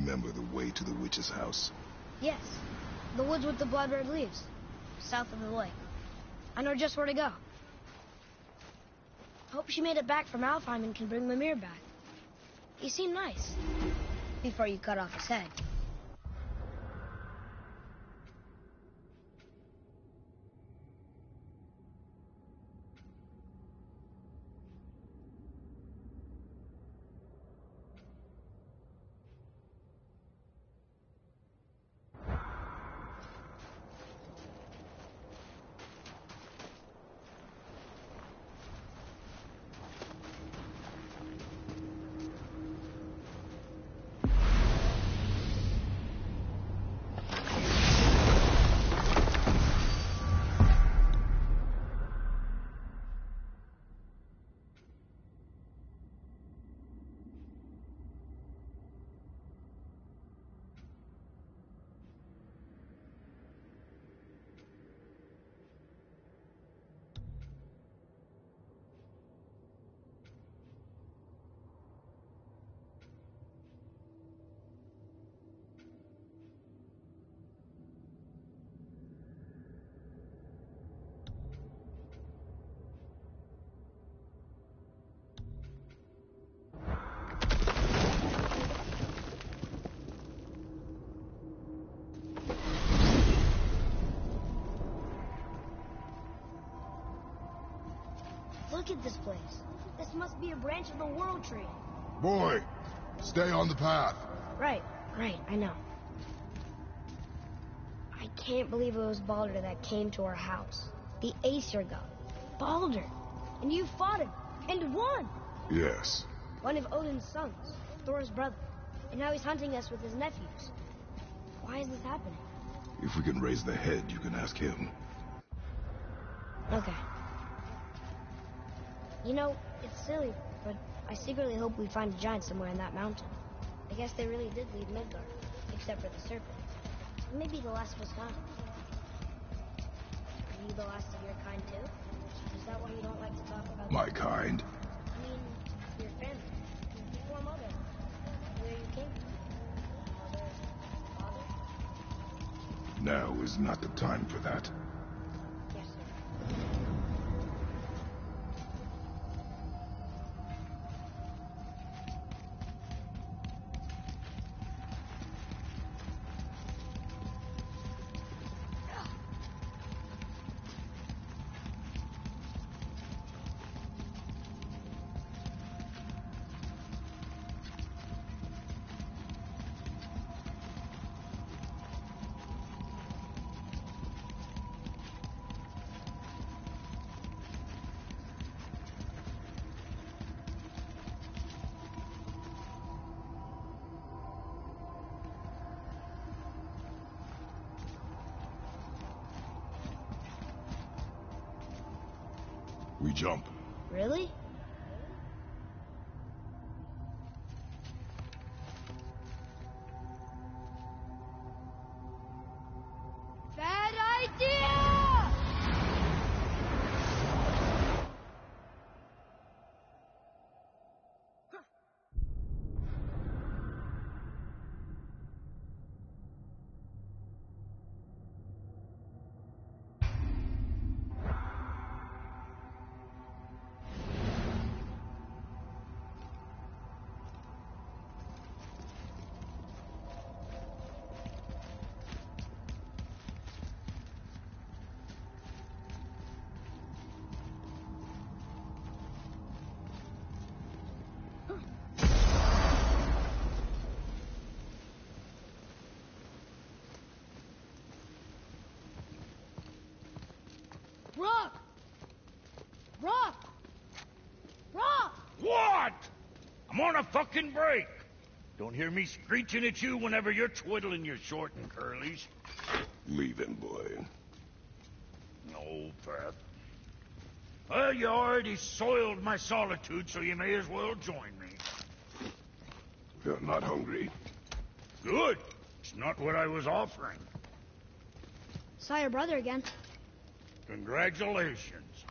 remember the way to the witch's house? Yes. The woods with the blood red leaves. South of the lake. I know just where to go. Hope she made it back from Alfheim and can bring Mimir back. He seemed nice. Before you cut off his head. Look at this place. This must be a branch of the World Tree. Boy, stay on the path. Right, I know. I can't believe it was Baldur that came to our house. The Aesir god. Baldur. And you fought him. And won. Yes. One of Odin's sons. Thor's brother. And now he's hunting us with his nephews. Why is this happening? If we can raise the head, you can ask him. Okay. You know, it's silly, but I secretly hope we find a giant somewhere in that mountain. I guess they really did leave Midgard, except for the serpent. Maybe the last of us kind. Are you the last of your kind too? Is that why you don't like to talk about my kind? I mean, your family, your mother, where you came from, mother, father? Now is not the time for that. Yes, sir. We jump. Really? Bad idea! Rock! Rock! Rock! What? I'm on a fucking break. Don't hear me screeching at you whenever you're twiddling your short and curlies. Leave him, boy. No, Pat. Well, you already soiled my solitude, so you may as well join me. You're not hungry. Good. It's not what I was offering. Saw your brother again. Congratulations.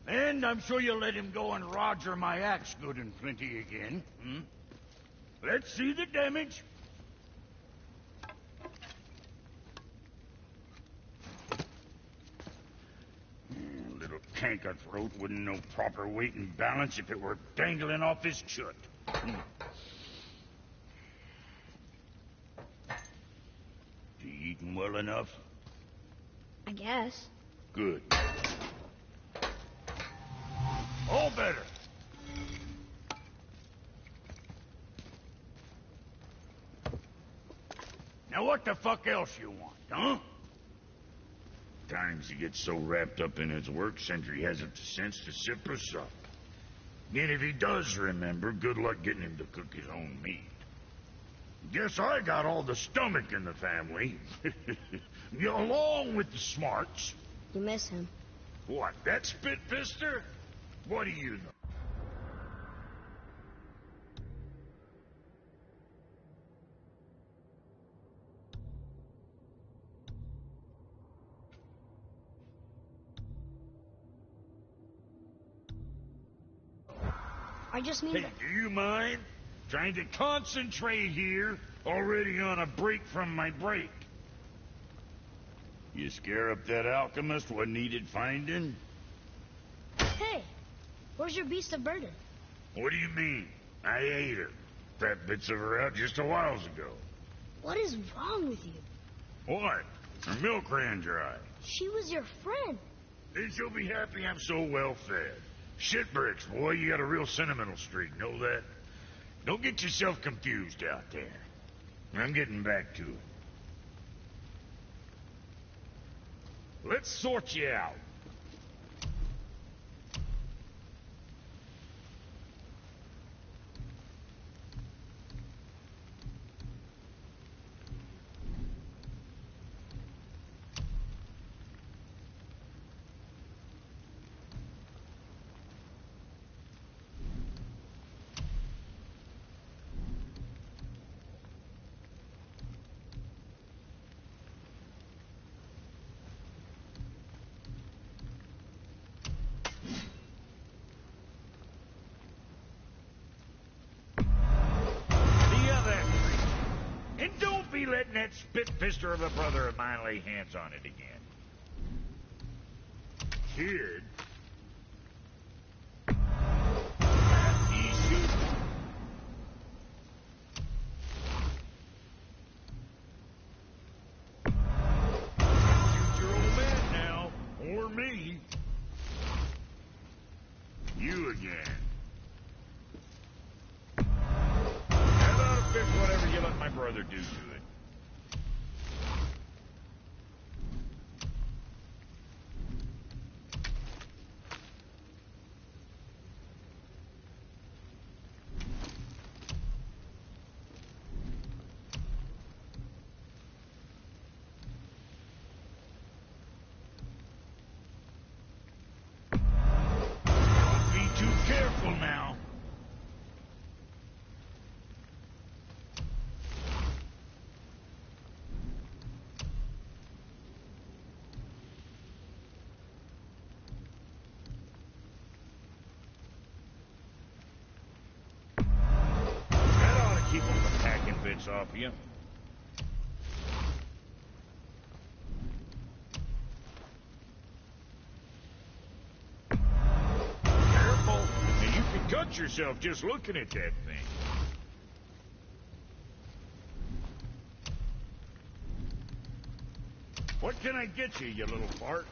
And I'm sure you'll let him go and Roger my axe good and plenty again, hmm? Let's see the damage. Little canker throat wouldn't know proper weight and balance if it were dangling off his chut. You eating well enough? I guess. Good. All better. Now what the fuck else you want, huh? Times he gets so wrapped up in his work, Sentry hasn't the sense to sip or sup. And if he does remember, good luck getting him to cook his own meat. Guess I got all the stomach in the family. Along with the smarts. You miss him. What, that spit-fister? What do you know? I just mean Hey, that... do you mind? Trying to concentrate here, already on a break from my break. You scare up that alchemist what needed finding? Hey, where's your beast of burden? What do you mean? I ate her. Fat bits of her out just a while ago. What is wrong with you? What? Her milk ran dry. She was your friend. Then she'll be happy I'm so well fed. Shit bricks, boy, you got a real sentimental streak, know that? Don't get yourself confused out there. I'm getting back to it. Let's sort you out. And don't be letting that spit-fister of a brother of mine lay hands on it again. Kid. Easy. Shoot your old man now, or me. You again. Fix whatever you let my brother do to it. Don't be too careful now. Keep them from packing bits off you. Careful, and you can cut yourself just looking at that thing. What can I get you, you little fart?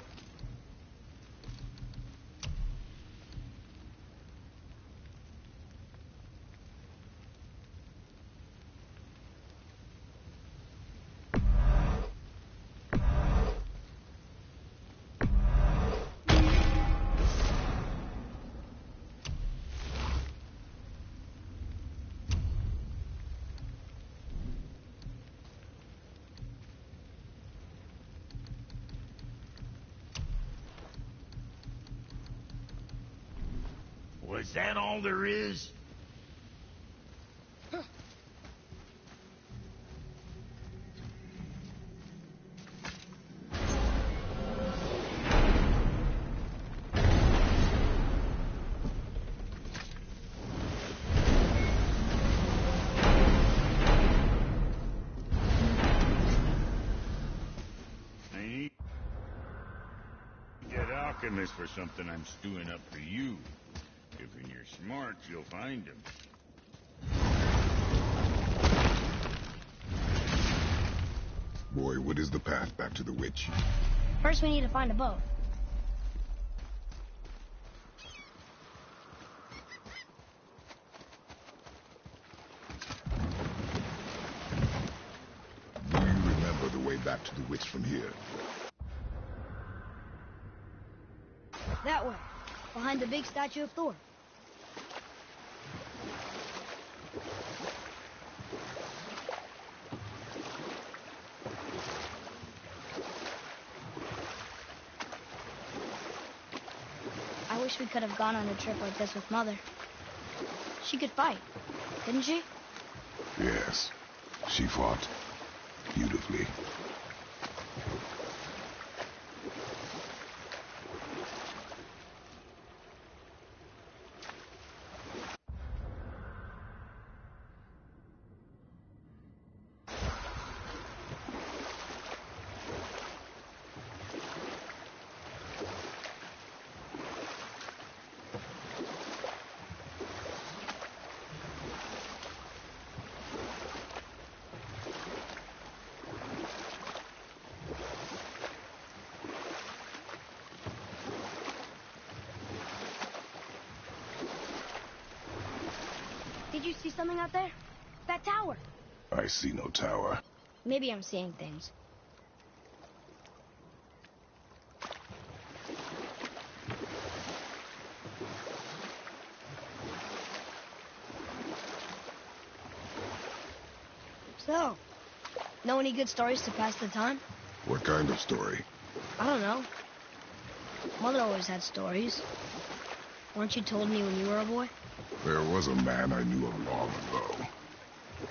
Was that all there is? infamous for something I'm stewing up for you. If you're smart, you'll find him. Boy, what is the path back to the witch? First, we need to find a boat. Do you remember the way back to the witch from here? That way, behind the big statue of Thor. I wish we could have gone on a trip like this with Mother. She could fight, couldn't she? Yes. She fought beautifully. Did you see something out there? That tower. I see no tower. Maybe I'm seeing things. So, know any good stories to pass the time? What kind of story? I don't know. Mother always had stories. Weren't you told me when you were a boy? There was a man I knew of long ago.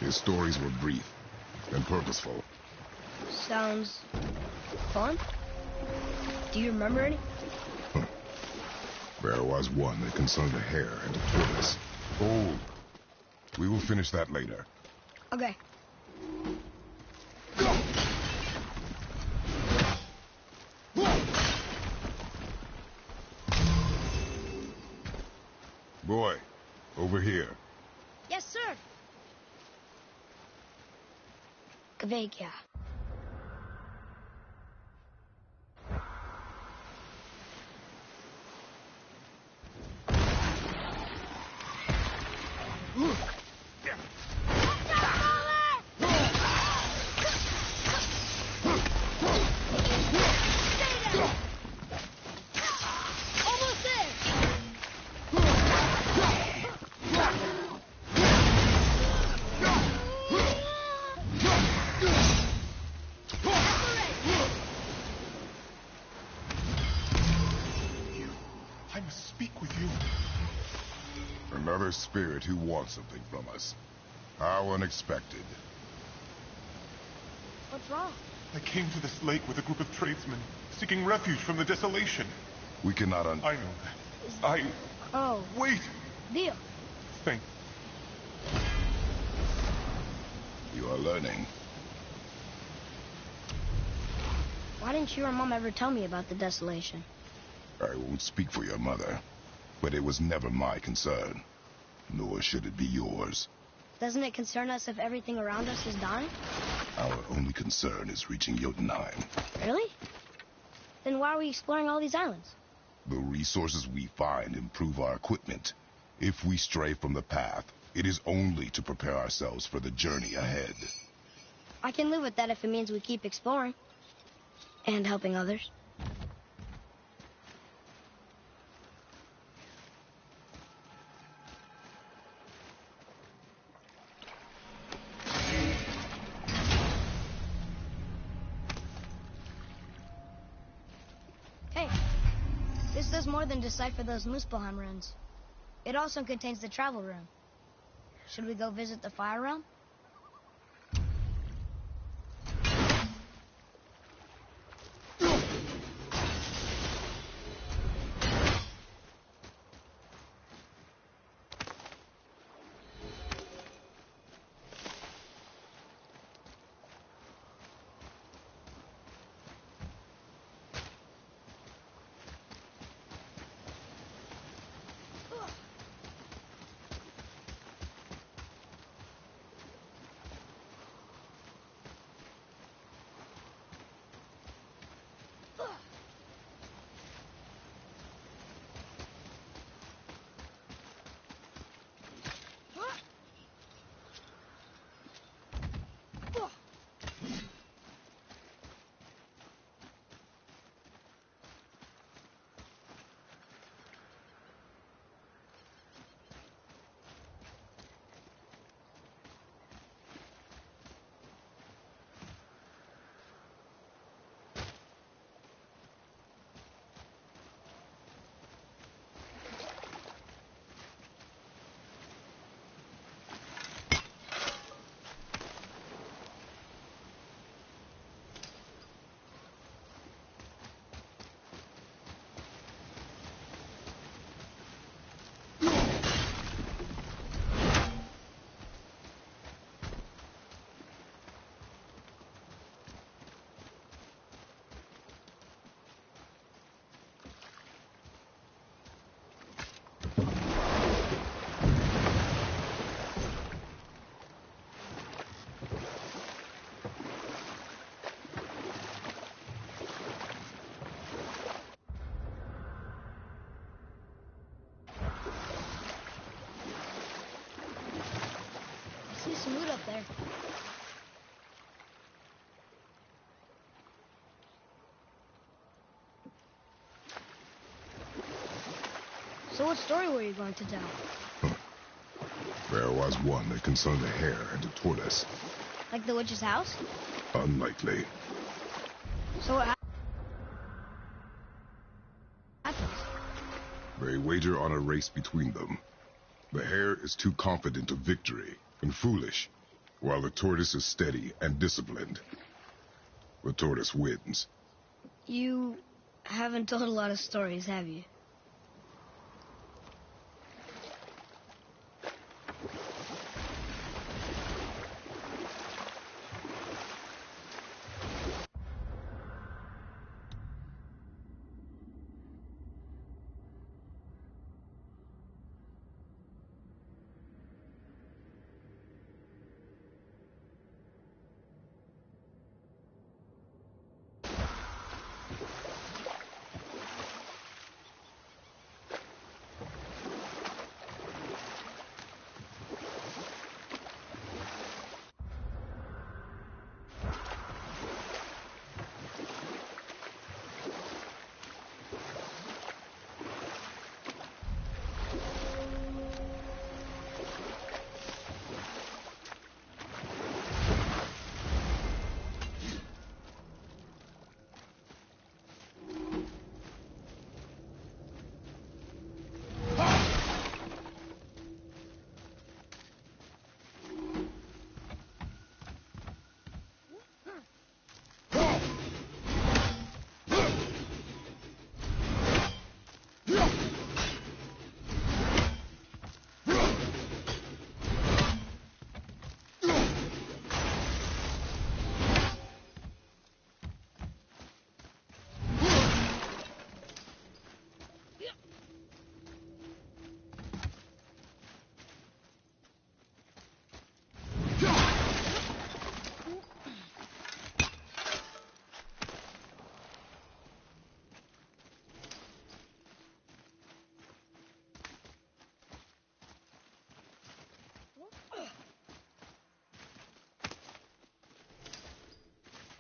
His stories were brief and purposeful. Sounds fun. Do you remember any? There was one that concerned a hare and a tortoise. Old. We will finish that later. Okay. Boy, over here. Yes, sir. Kvekia. I must speak with you. Another spirit who wants something from us. How unexpected. What's wrong? I came to this lake with a group of tradesmen, seeking refuge from the desolation. We cannot I know that. Oh, Wait! deal. Thank... You are learning. Why didn't you or Mom ever tell me about the desolation? I won't speak for your mother, but it was never my concern. Nor should it be yours. Doesn't it concern us if everything around us is dying? Our only concern is reaching Jotunheim. Really? Then why are we exploring all these islands? The resources we find improve our equipment. If we stray from the path, it is only to prepare ourselves for the journey ahead. I can live with that if it means we keep exploring. And helping others. Hey, this does more than decipher those Muspelheim runes. It also contains the travel room. Should we go visit the Fire Realm? be some loot up there. So what story were you going to tell? There was one that concerned a hare and a tortoise. Like the witch's house? Unlikely. So what happens? They wager on a race between them. The hare is too confident of victory and foolish, while the tortoise is steady and disciplined. The tortoise wins. You haven't told a lot of stories, have you?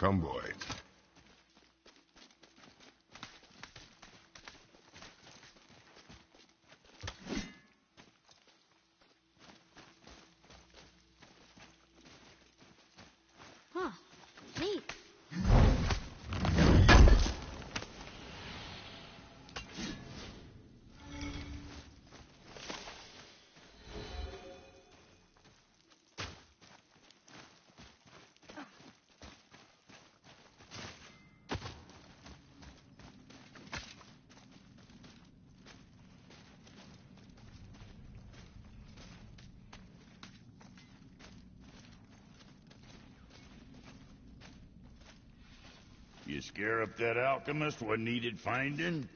Come, boy. Huh. Neat. You scare up that alchemist what needed finding?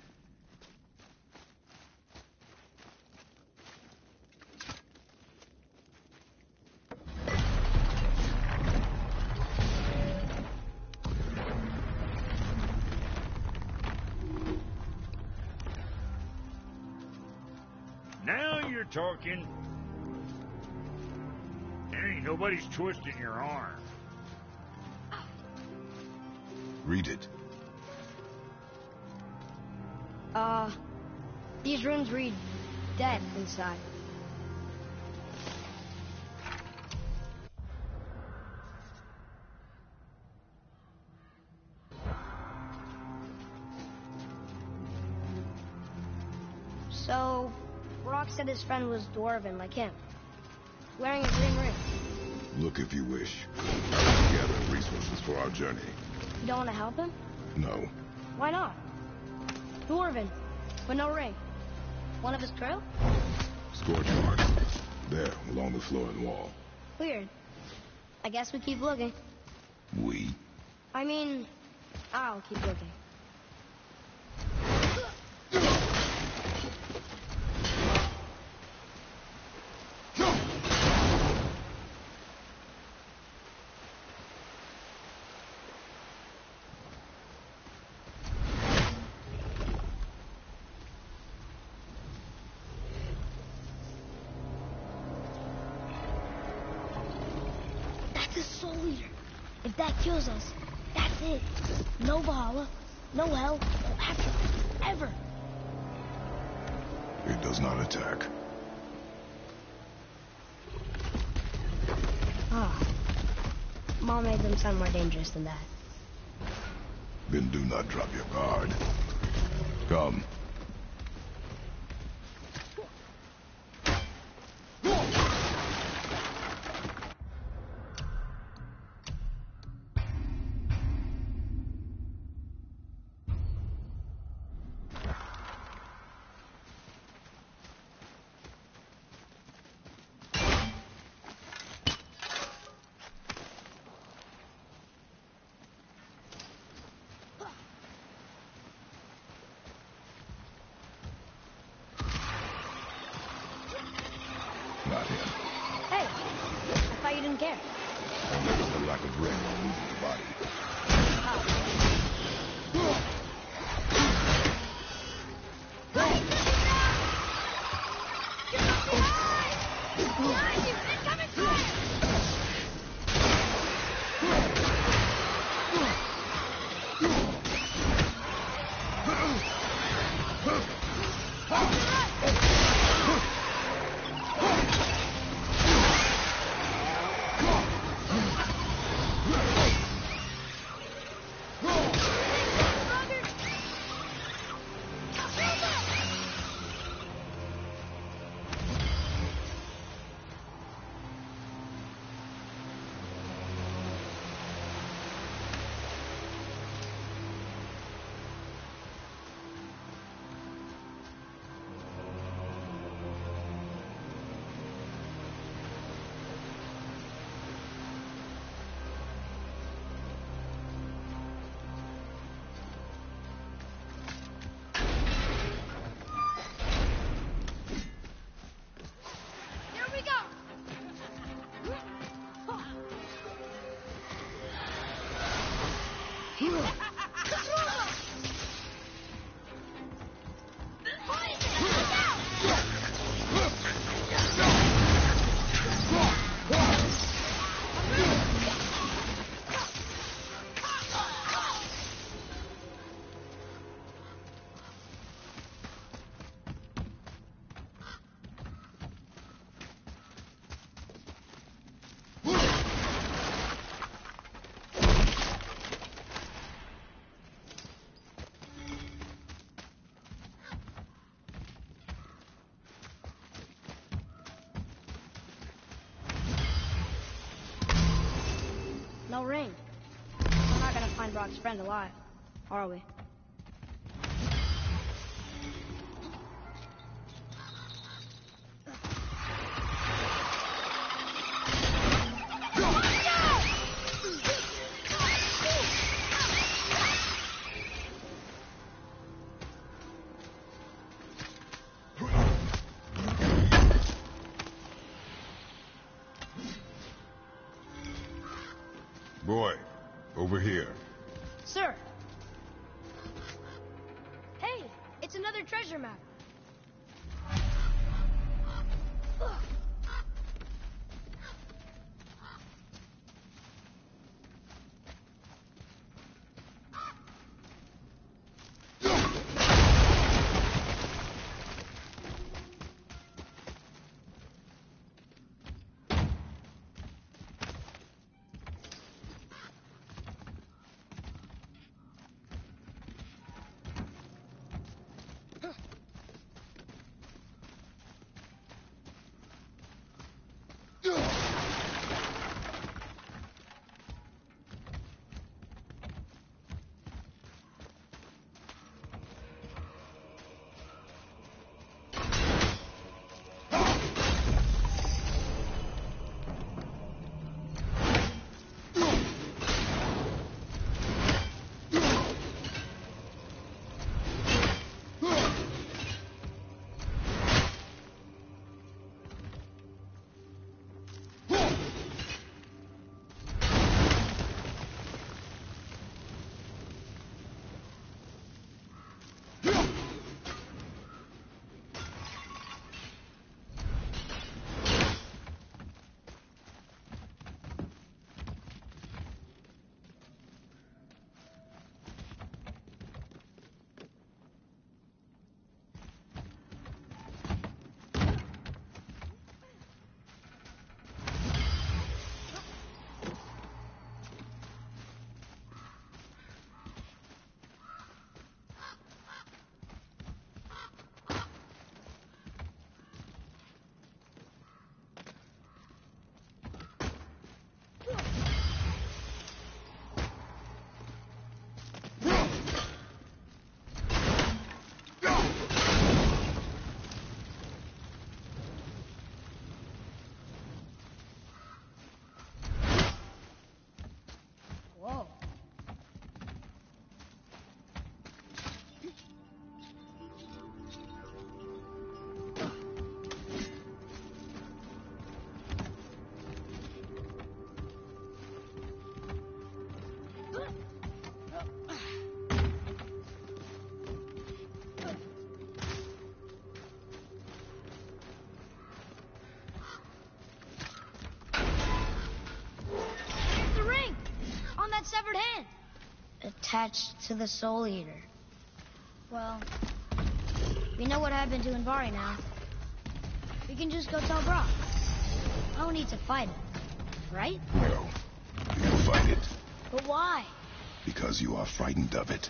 Now you're talking. There ain't nobody's twisting your arm. Read it. These runes read death inside. So, Rock said his friend was dwarven like him, wearing a green ring. Look if you wish. Gather resources for our journey. You don't want to help him? No. Why not? Dwarven, but no ring. One of his crew? Scorch marks. There, along the floor and wall. Weird. I guess we keep looking. We? I mean, I'll keep looking. Soul Eater. If that kills us, that's it. No Valhalla, no hell, no afterlife, ever. It does not attack. Ah. Mom made them sound more dangerous than that. Then do not drop your guard. Come. Not him. Hey, I thought you didn't care. Only just the lack of red on Lucy's body. No ring. We're not gonna find Brock's friend alive, are we? Boy, over here. Sir! Hey, it's another treasure map. Ugh. attached to the Soul Eater. Well, we know what happened to Invari now. We can just go tell Brock. No need to fight it, right? No. You fight it. But why? Because you are frightened of it.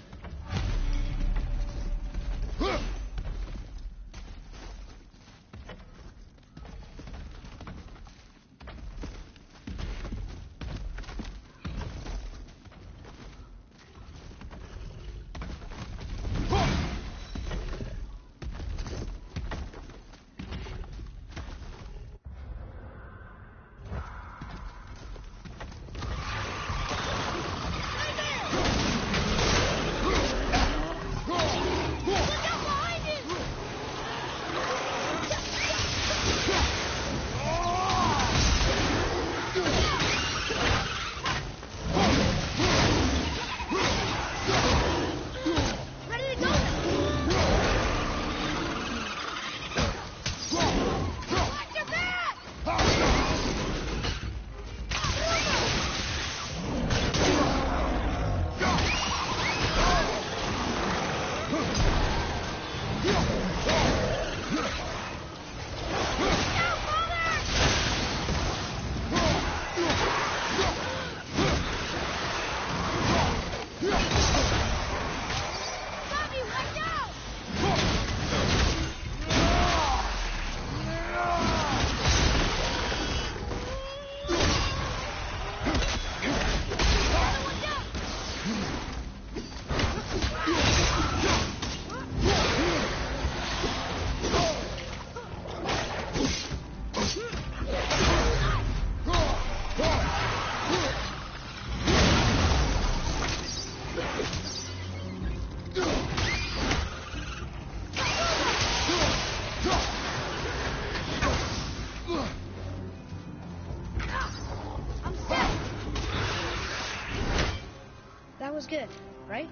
That was good, right?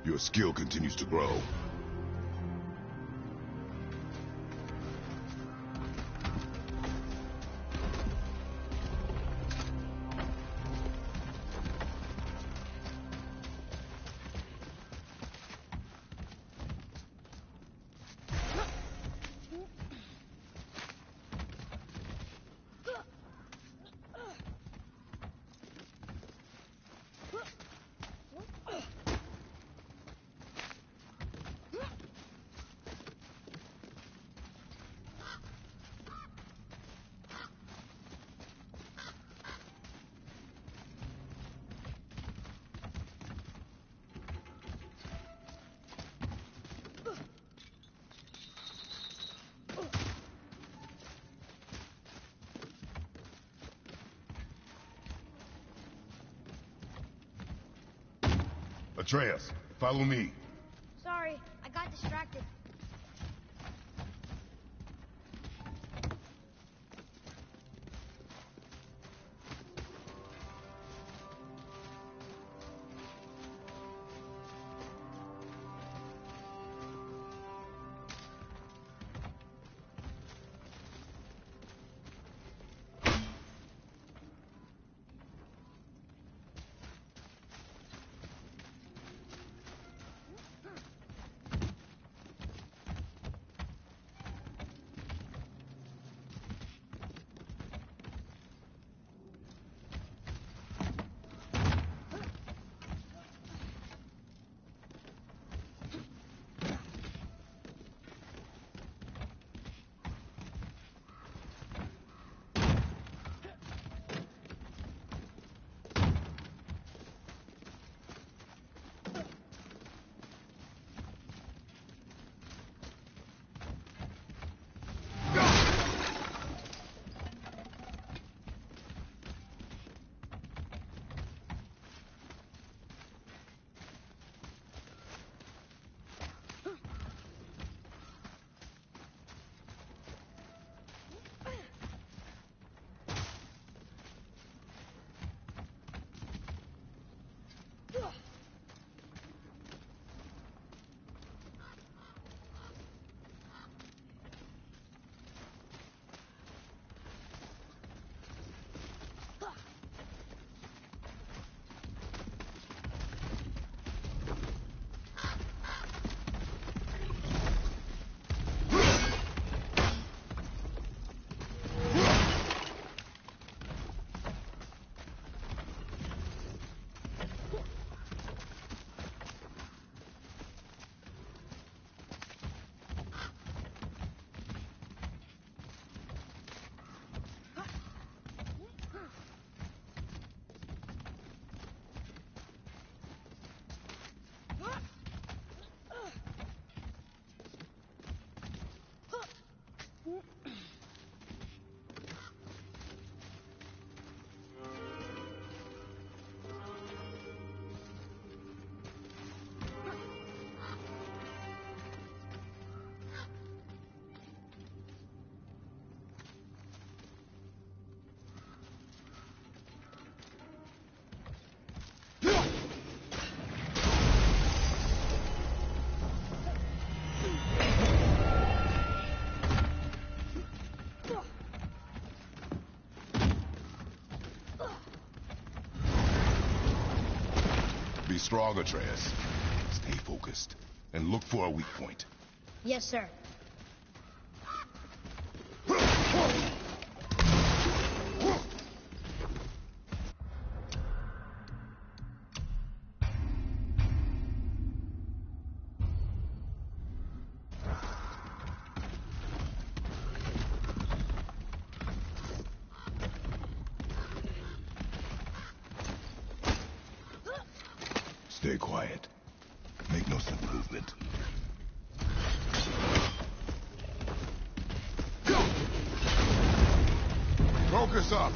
Your skill continues to grow. Atreus, follow me. Sorry, I got distracted. strong, Atreus. Stay focused, and look for a weak point. Yes, sir. Stay quiet. Make no sudden movement. Focus up!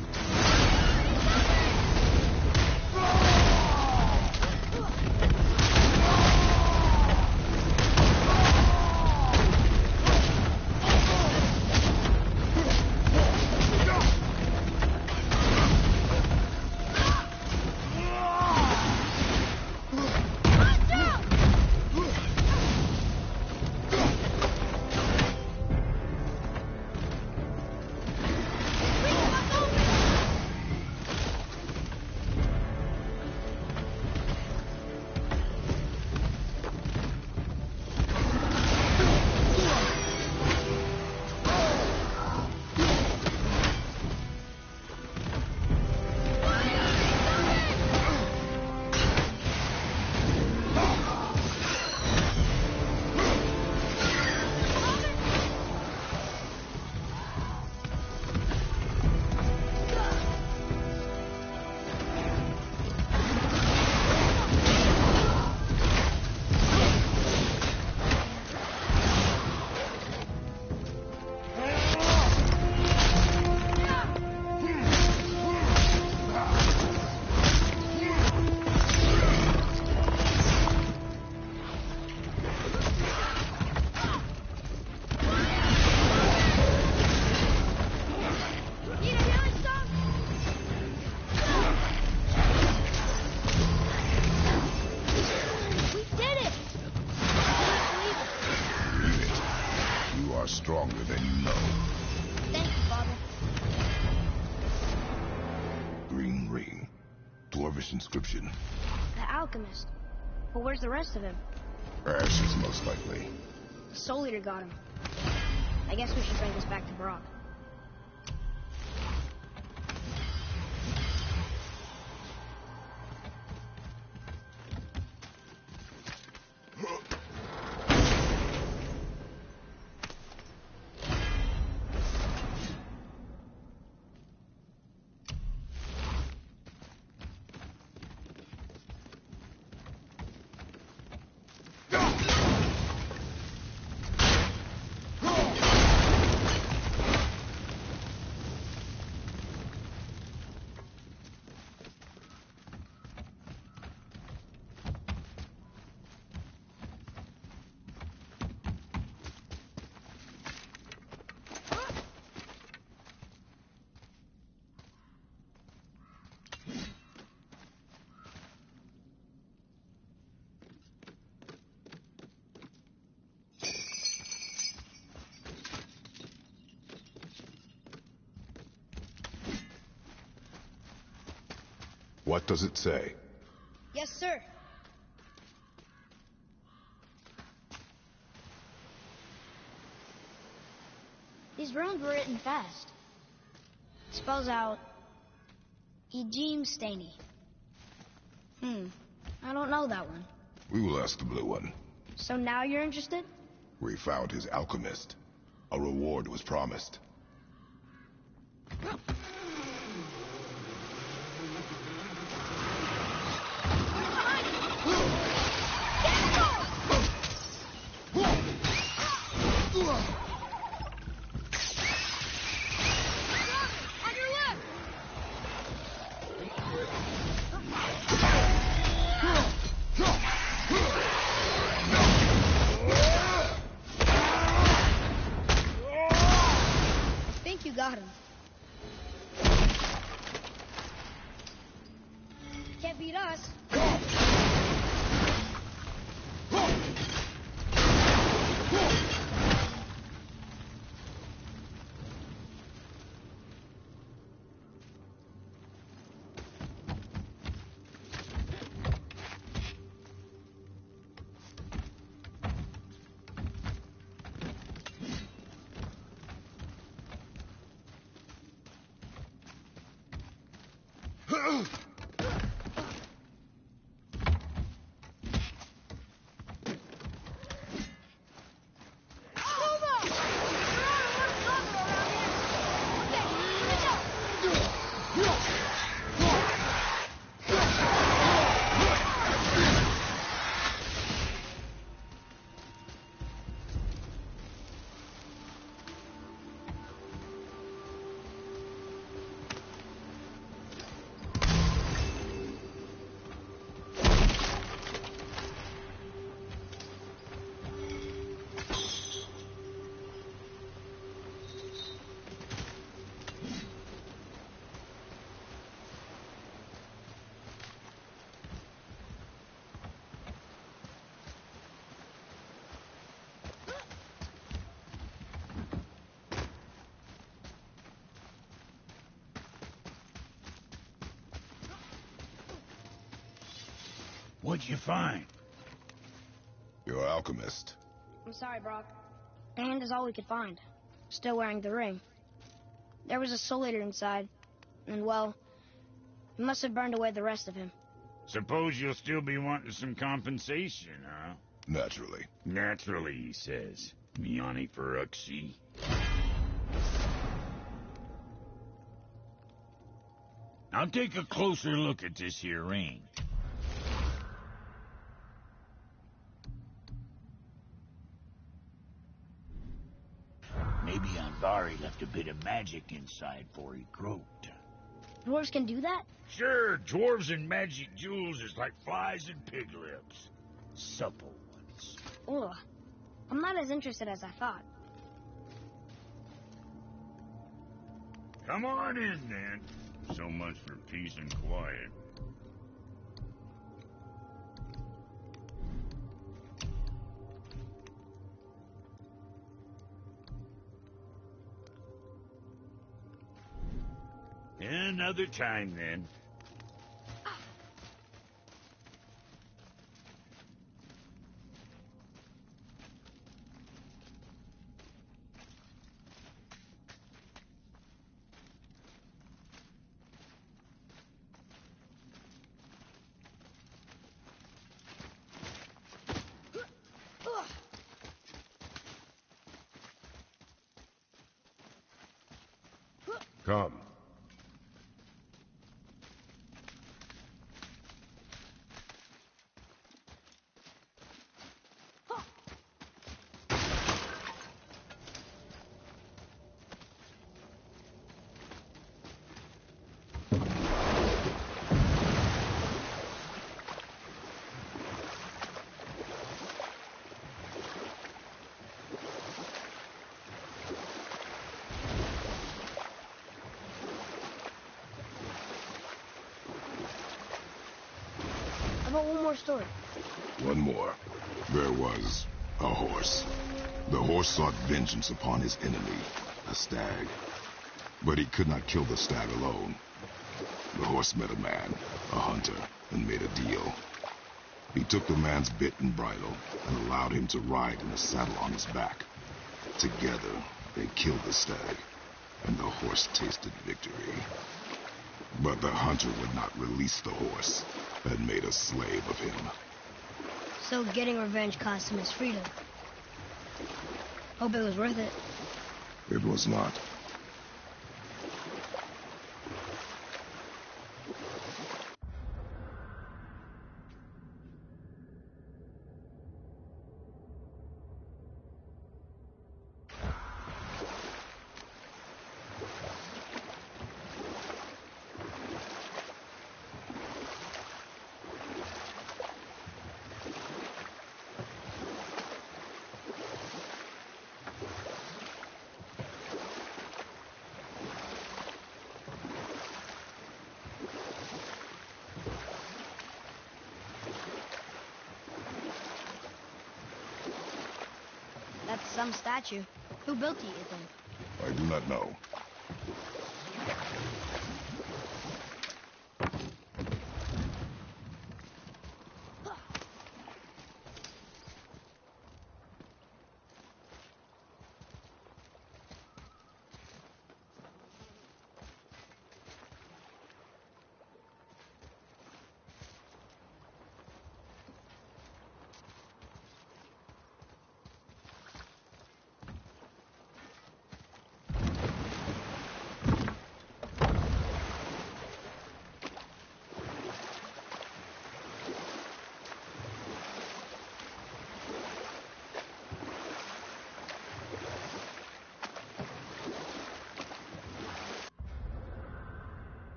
Stronger than you know. Thank you, Father. Green ring. Dwarvish inscription. The alchemist. But where's the rest of him? Ashes, most likely. The Soul Eater got him. I guess we should bring this back to Brock. What does it say? Yes, sir. These runes were written fast. It spells out Ejim Staney. I don't know that one. We will ask the blue one. So now you're interested? We found his alchemist. A reward was promised. You got him. Can't beat us. What'd you find? Your alchemist. I'm sorry, Brock. The hand is all we could find. Still wearing the ring. There was a Soul Eater inside, and well, he must have burned away the rest of him. Suppose you'll still be wanting some compensation, huh? Naturally. Naturally, he says. Miani Feruxi. Now take a closer look at this here ring. Maybe Andvari left a bit of magic inside before he croaked. Dwarves can do that? Sure, dwarves and magic jewels is like flies and pig lips. Supple ones. Ugh. I'm not as interested as I thought. Come on in, then. So much for peace and quiet. Another time, then. Come. How about one more story? One more. There was a horse. The horse sought vengeance upon his enemy, a stag. But he could not kill the stag alone. The horse met a man, a hunter, and made a deal. He took the man's bit and bridle and allowed him to ride in a saddle on his back. Together, they killed the stag, and the horse tasted victory. But the hunter would not release the horse and made a slave of him. So getting revenge cost him his freedom. Hope it was worth it. It was not. That's some statue. Who built it, you think? I do not know.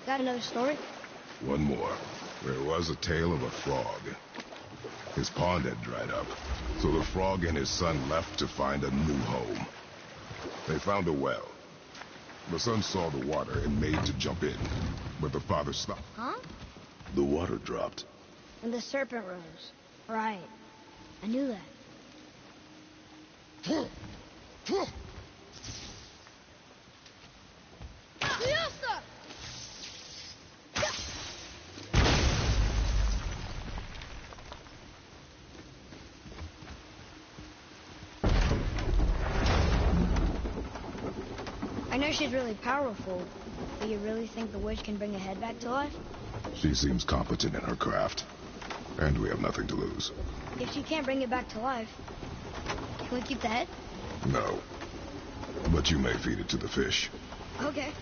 Got another story? One more. There was a tale of a frog. His pond had dried up, so the frog and his son left to find a new home. They found a well. The son saw the water and made to jump in, but the father stopped. Huh? The water dropped. And the serpent rose. Right. I knew that. I know she's really powerful, but you really think the witch can bring a head back to life? She seems competent in her craft, and we have nothing to lose. If she can't bring it back to life, can we keep the head? No. But you may feed it to the fish. Okay.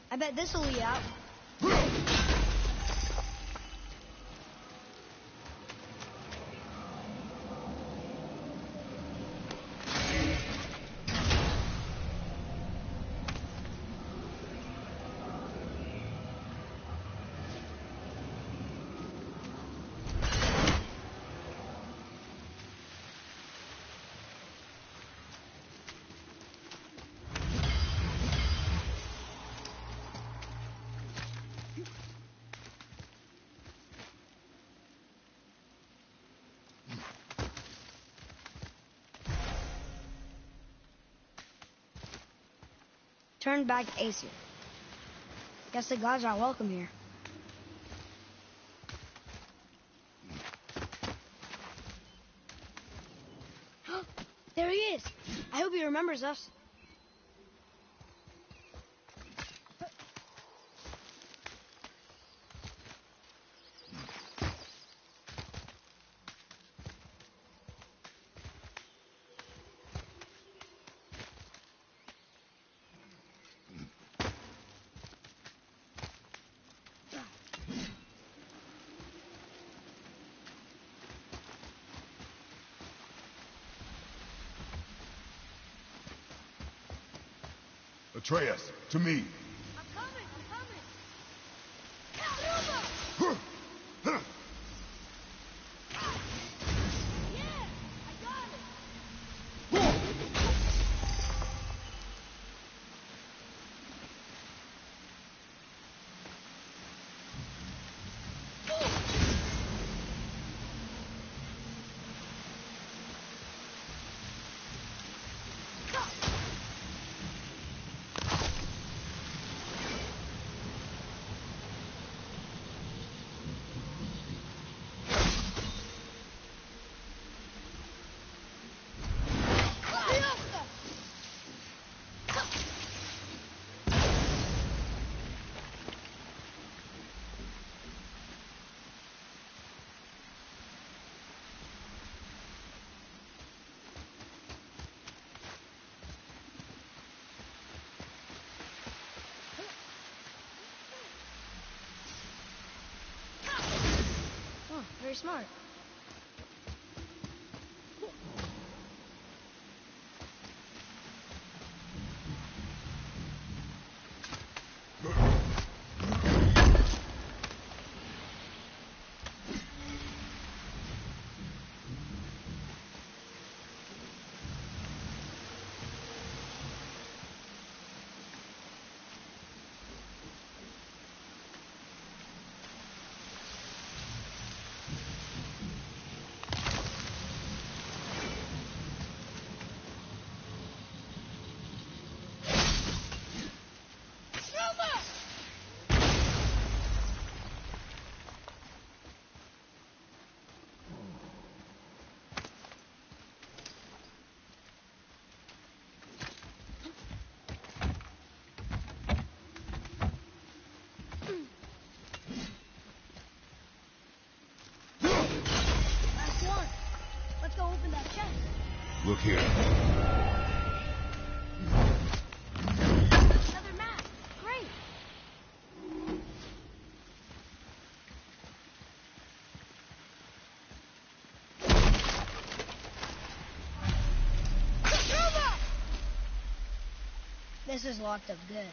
I bet this'll lead out. Turn back Aesir. Guess the gods aren't welcome here. There he is! I hope he remembers us. Atreus, to me. I'm coming! smart. Let's go open that chest. Look here. Another map. Great. This is locked up good.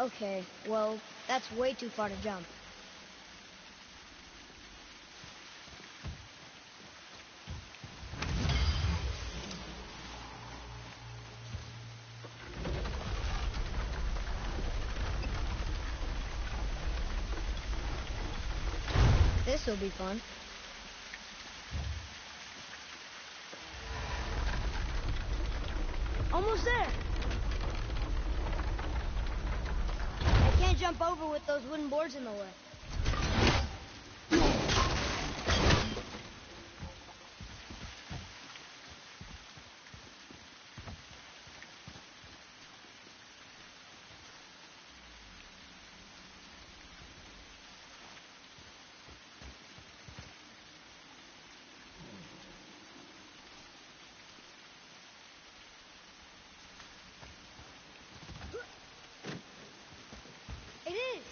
Okay, well, that's way too far to jump. This'll be fun. Almost there. I can't jump over with those wooden boards in the way. It is!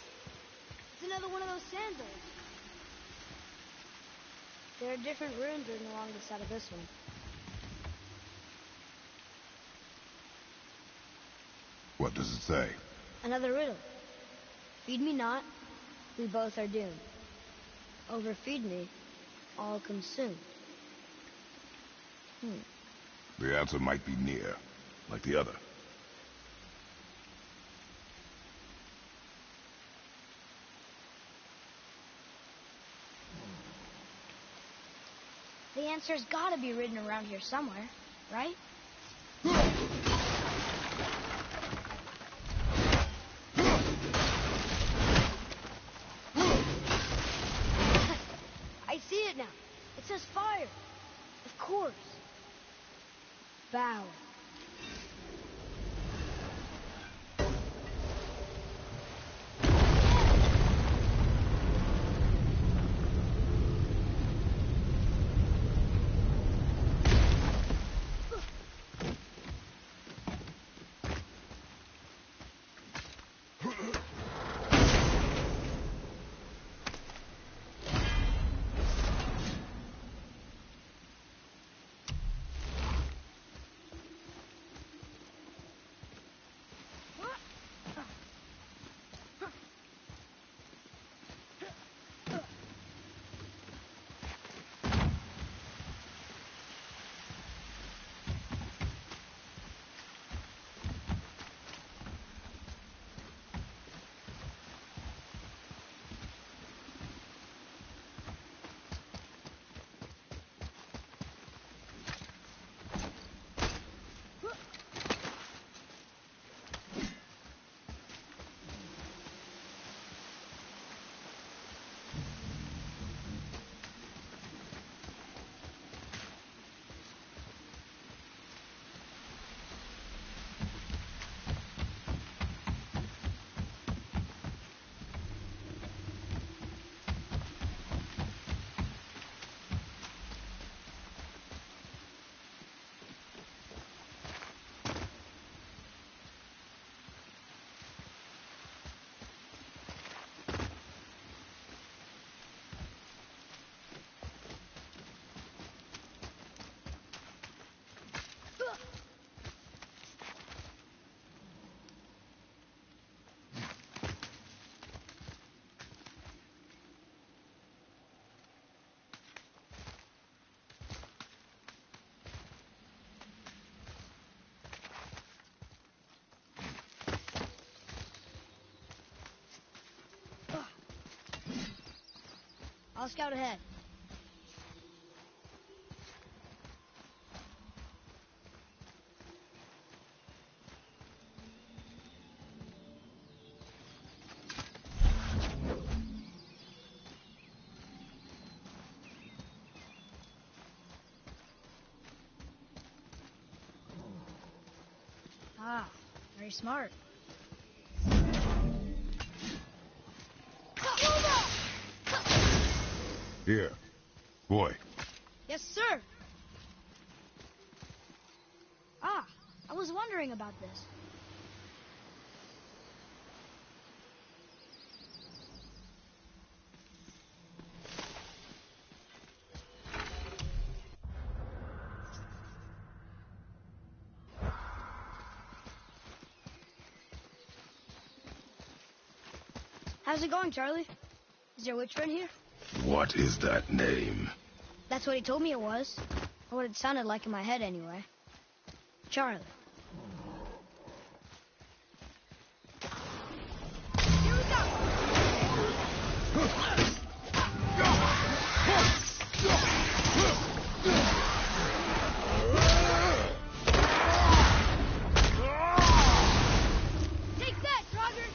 It's another one of those sandals. There are different runes written along the side of this one. What does it say? Another riddle. Feed me not, we both are doomed. Overfeed me, all consumed. The answer might be near, like the other. The answer's gotta be written around here somewhere, right? I see it now. It says fire. Of course. Bow. I'll scout ahead. Ah, very smart. Here. Boy. Yes, sir. Ah, I was wondering about this. How's it going, Charlie? Is your witch friend here? What is that name? That's what he told me it was. Or what it sounded like in my head, anyway. Charlie. Here we go! Take that, Roger!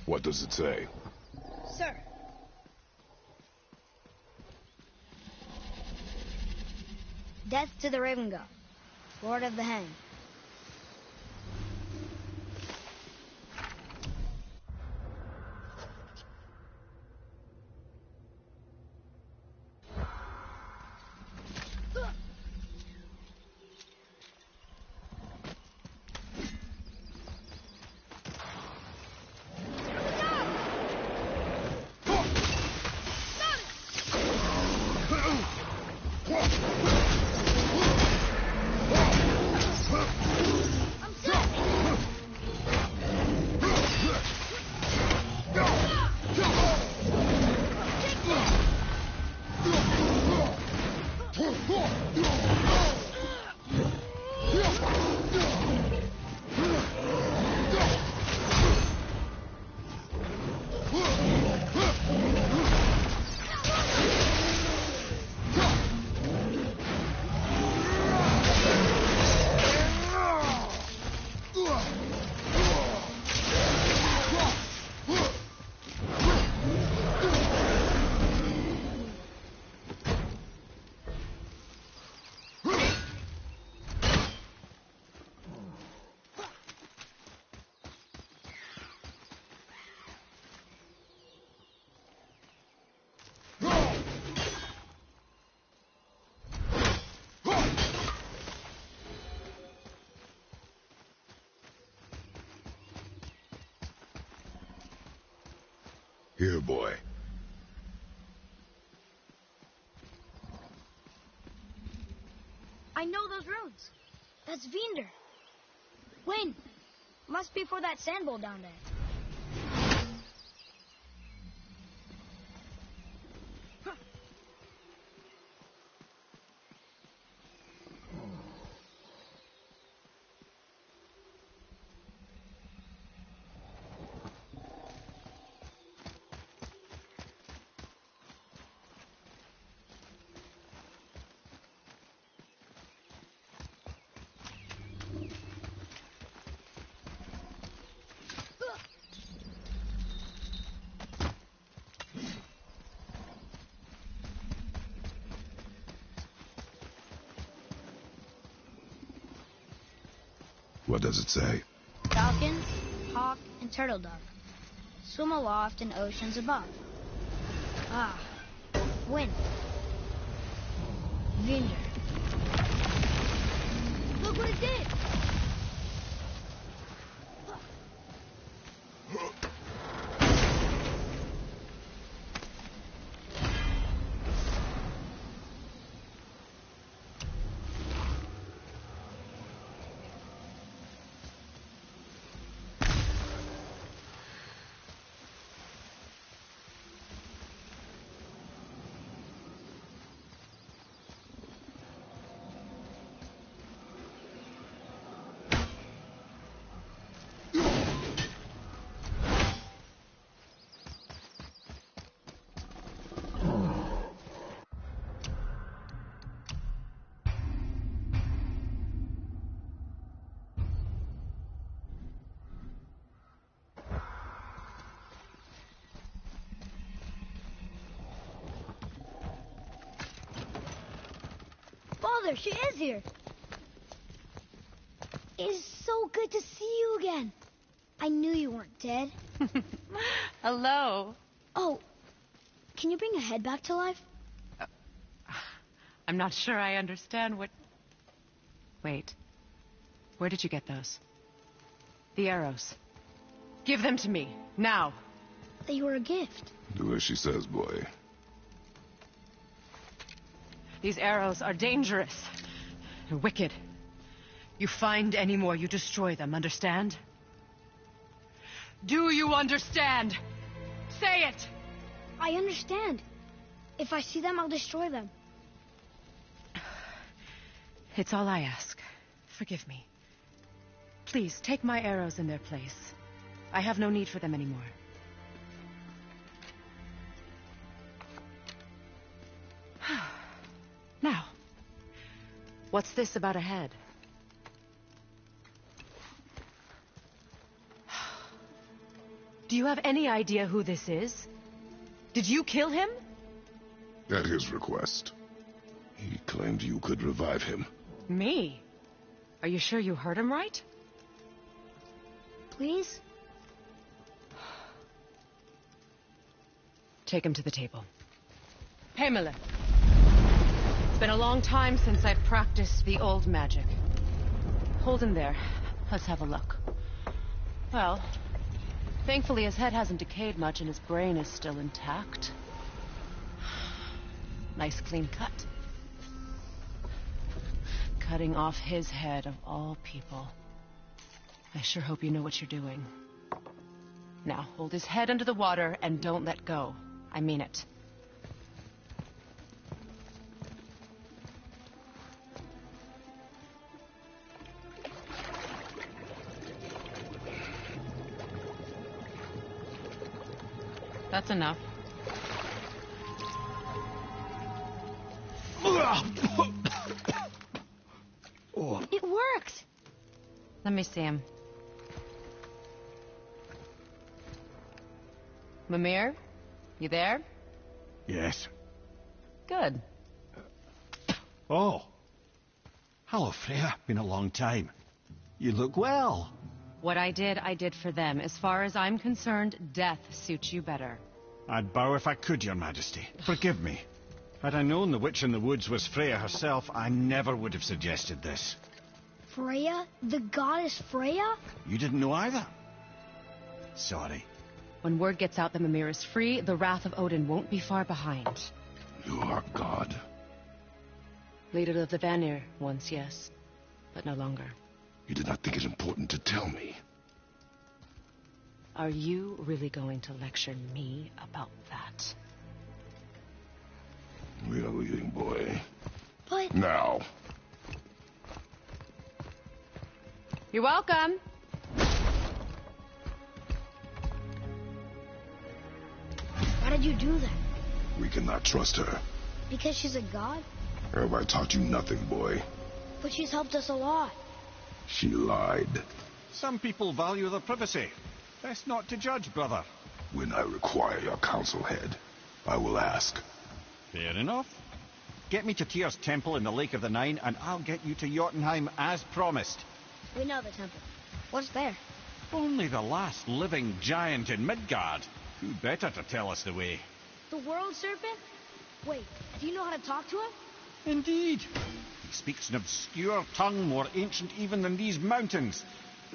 What does it say? Sir. Death to the Raven God, Lord of the Hang. Here, boy. I know those runes. That's Vinder. Wayne, must be for that sand bowl down there. What does it say? Falcon, hawk, and turtle dove swim aloft in oceans above. Ah, wind. Vinder. Look what it did! Father, she is here. It is so good to see you again. I knew you weren't dead. Hello. Oh, can you bring a head back to life? I'm not sure I understand what... Wait. Where did you get those? The arrows. Give them to me, now. They were a gift. Do as she says, boy. These arrows are dangerous. They're wicked. You find any more, you destroy them, understand? Do you understand? Say it! I understand. If I see them, I'll destroy them. It's all I ask. Forgive me. Please, take my arrows in their place. I have no need for them anymore. Now, what's this about a head? Do you have any idea who this is? Did you kill him? At his request. He claimed you could revive him. Me? Are you sure you heard him right? Please? Take him to the table. Pamela. It's been a long time since I've practiced the old magic. Hold him there. Let's have a look. Well, thankfully his head hasn't decayed much and his brain is still intact. Nice clean cut. Cutting off his head of all people. I sure hope you know what you're doing. Now, hold his head under the water and don't let go. I mean it. That's enough. It worked! Let me see him. Mimir? You there? Yes. Good. Oh. Hello, Freya. Been a long time. You look well. What I did for them. As far as I'm concerned, death suits you better. I'd bow if I could, Your Majesty. Forgive me. Had I known the witch in the woods was Freya herself, I never would have suggested this. Freya? The goddess Freya? You didn't know either? Sorry. When word gets out that Mimir is free, the wrath of Odin won't be far behind. You are God. Leader of the Vanir, once, yes. But no longer. You did not think it important to tell me. Are you really going to lecture me about that? We are leaving, boy. But... Now. You're welcome. Why did you do that? We cannot trust her. Because she's a god? Have I taught you nothing, boy? But she's helped us a lot. She lied. Some people value their privacy. Best not to judge, brother. When I require your council head, I will ask. Fair enough. Get me to Tyr's temple in the Lake of the Nine, and I'll get you to Jotunheim as promised. We know the temple. What's there? Only the last living giant in Midgard. Who better to tell us the way? The world serpent? Wait, do you know how to talk to him? Indeed. He speaks an obscure tongue more ancient even than these mountains.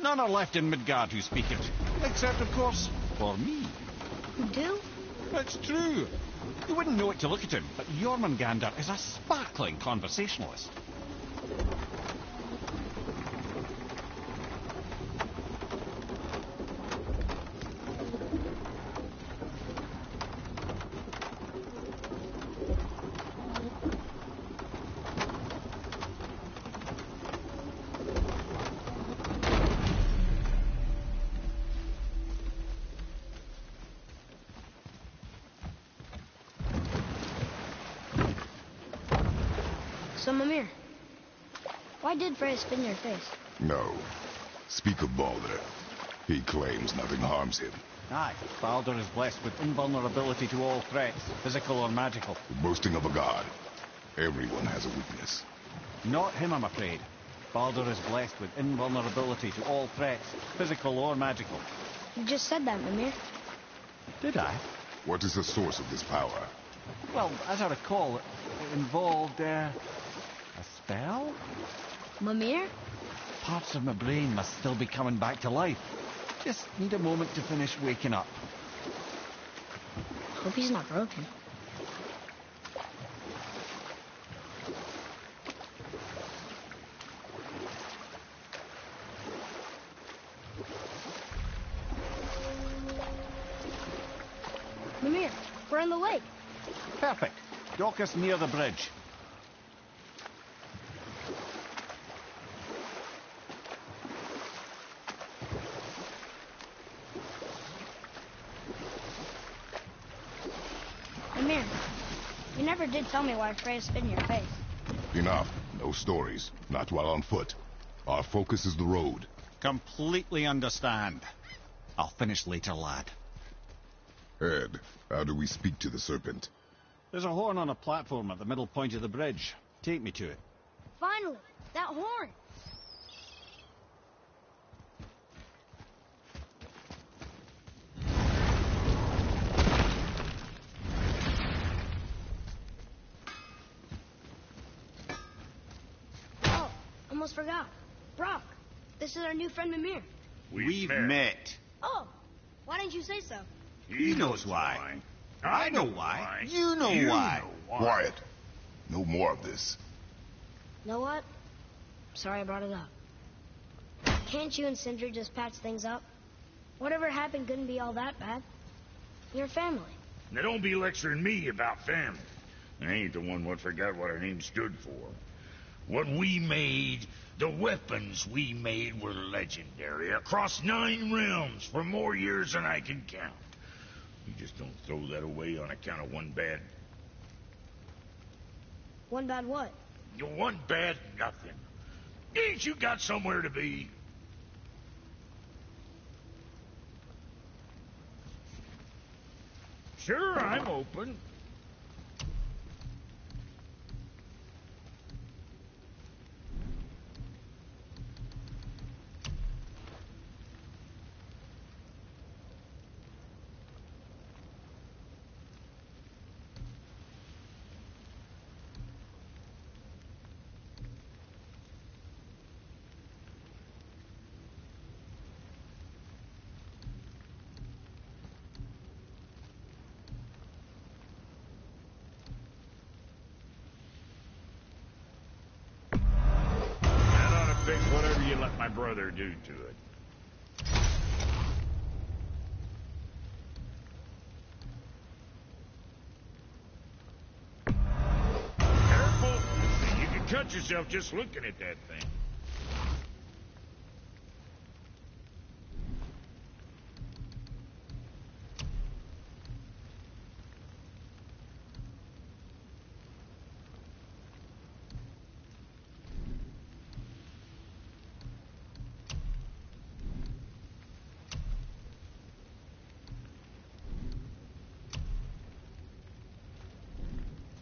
None are left in Midgard who speak it. Except, of course, for me. You do? That's true. You wouldn't know it to look at him, but Jormungandr is a sparkling conversationalist. So, Mimir, why did Freya spin your face? No. Speak of Baldur. He claims nothing harms him. Aye, Baldur is blessed with invulnerability to all threats, physical or magical. The boasting of a god. Everyone has a weakness. Not him, I'm afraid. Baldur is blessed with invulnerability to all threats, physical or magical. You just said that, Mimir. Did I? What is the source of this power? Well, as I recall, it involved, a spell? Mimir? Parts of my brain must still be coming back to life. Just need a moment to finish waking up. Hope he's not broken. Mimir, we're in the lake. Perfect. Dock us near the bridge. Mimir, you never did tell me why Freya spit in your face. Enough. No stories. Not while on foot. Our focus is the road. Completely understand. I'll finish later, lad. Ed, how do we speak to the serpent? There's a horn on a platform at the middle point of the bridge. Take me to it. Finally, that horn. Oh, almost forgot. Brock, this is our new friend Mimir. We've met. Oh, why didn't you say so? He knows why. I know why. You know why. Quiet. No more of this. Know what? Sorry I brought it up. Can't you and Sindri just patch things up? Whatever happened couldn't be all that bad. You're family. Now don't be lecturing me about family. I ain't the one what forgot what our name stood for. What we made, the weapons we made were legendary across 9 realms for more years than I can count. You just don't throw that away on account of one bad... One bad what? One bad nothing. Ain't you got somewhere to be? Sure, I'm open. Fix whatever you let my brother do to it. Careful! You can cut yourself just looking at that thing.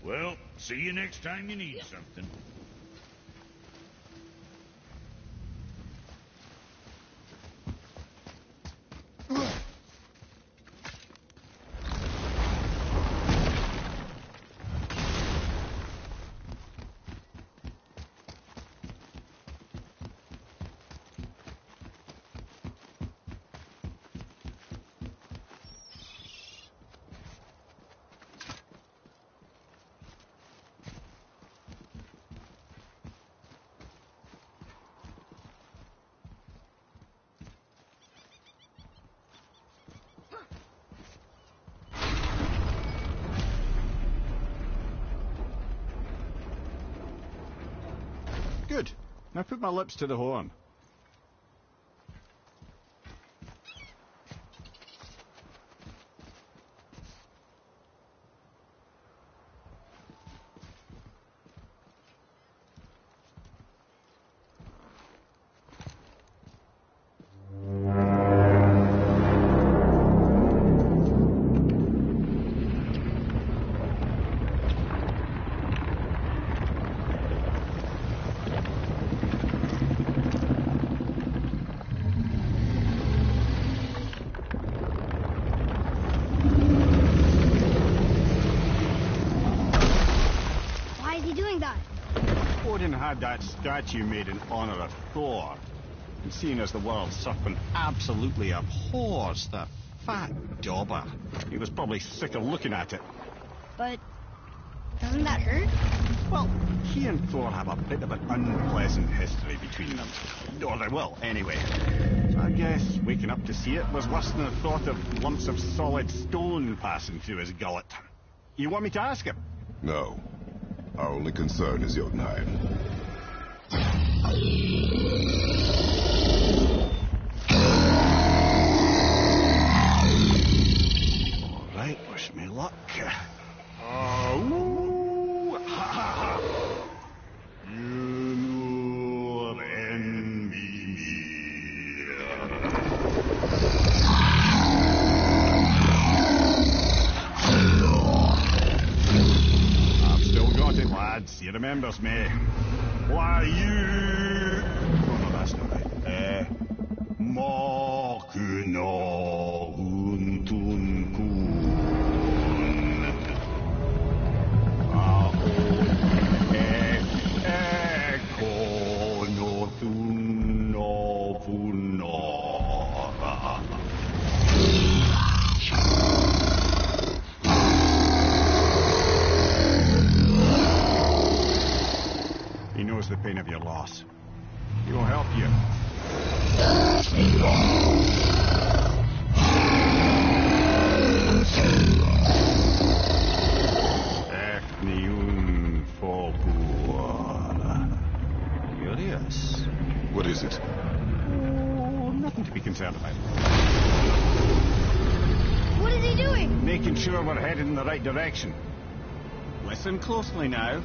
Well, see you next time you need something. Good. Now put my lips to the horn. Odin had that statue made in honor of Thor. And seeing as the world serpent absolutely abhors the fat dauber, he was probably sick of looking at it. But doesn't that hurt? Well, he and Thor have a bit of an unpleasant history between them. Or they will, anyway. So I guess waking up to see it was worse than the thought of lumps of solid stone passing through his gullet. You want me to ask him? No. Our only concern is Jotunheim. All right, wish me luck. Ooh, ha, ha, ha. You know and me. remembers me. Why you... Oh, no, that's not right. Mokuno Untun Kun. Eko no Thun no Funora. He knows the pain of your loss. He will help you. Echniun Folpur. Curious. What is it? Oh, nothing to be concerned about. What is he doing? Making sure we're headed in the right direction. Listen closely now.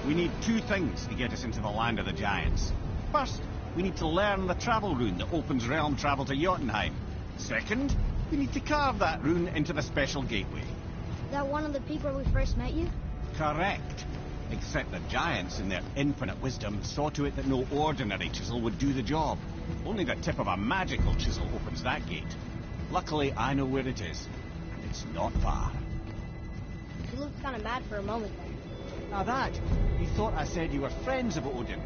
We need two things to get us into the land of the giants. First, we need to learn the travel rune that opens realm travel to Jotunheim. Second, we need to carve that rune into the special gateway. That one of the peak where we first met you? Correct. Except the giants, in their infinite wisdom, saw to it that no ordinary chisel would do the job. Only the tip of a magical chisel opens that gate. Luckily, I know where it is, and it's not far. You looked kind of mad for a moment there. Now that, you thought I said you were friends of Odin.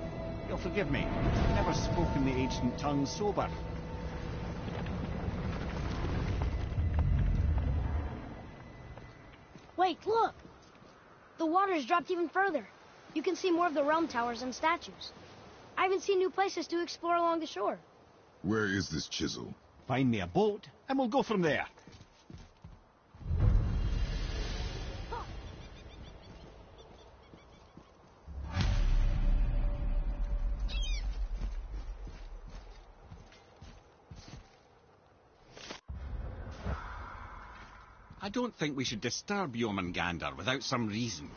You'll forgive me. I've never spoken the ancient tongue sober. Wait, look! The water's dropped even further. You can see more of the realm towers and statues. I even see new places to explore along the shore. Where is this chisel? Find me a boat, and we'll go from there. I don't think we should disturb Jormungandr without some reason.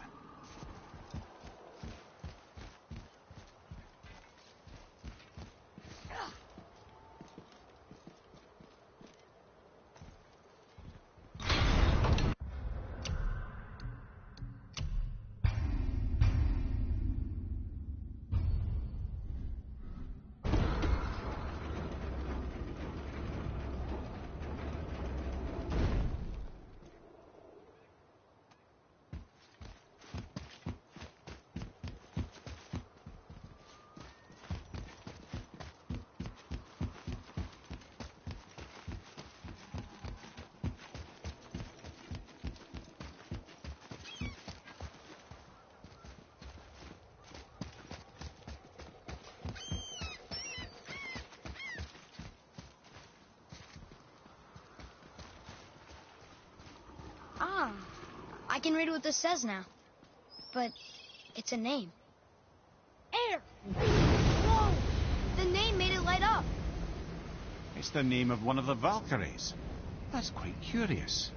Ah, I can read what this says now. But it's a name. Air! Whoa! The name made it light up. It's the name of one of the Valkyries. That's quite curious.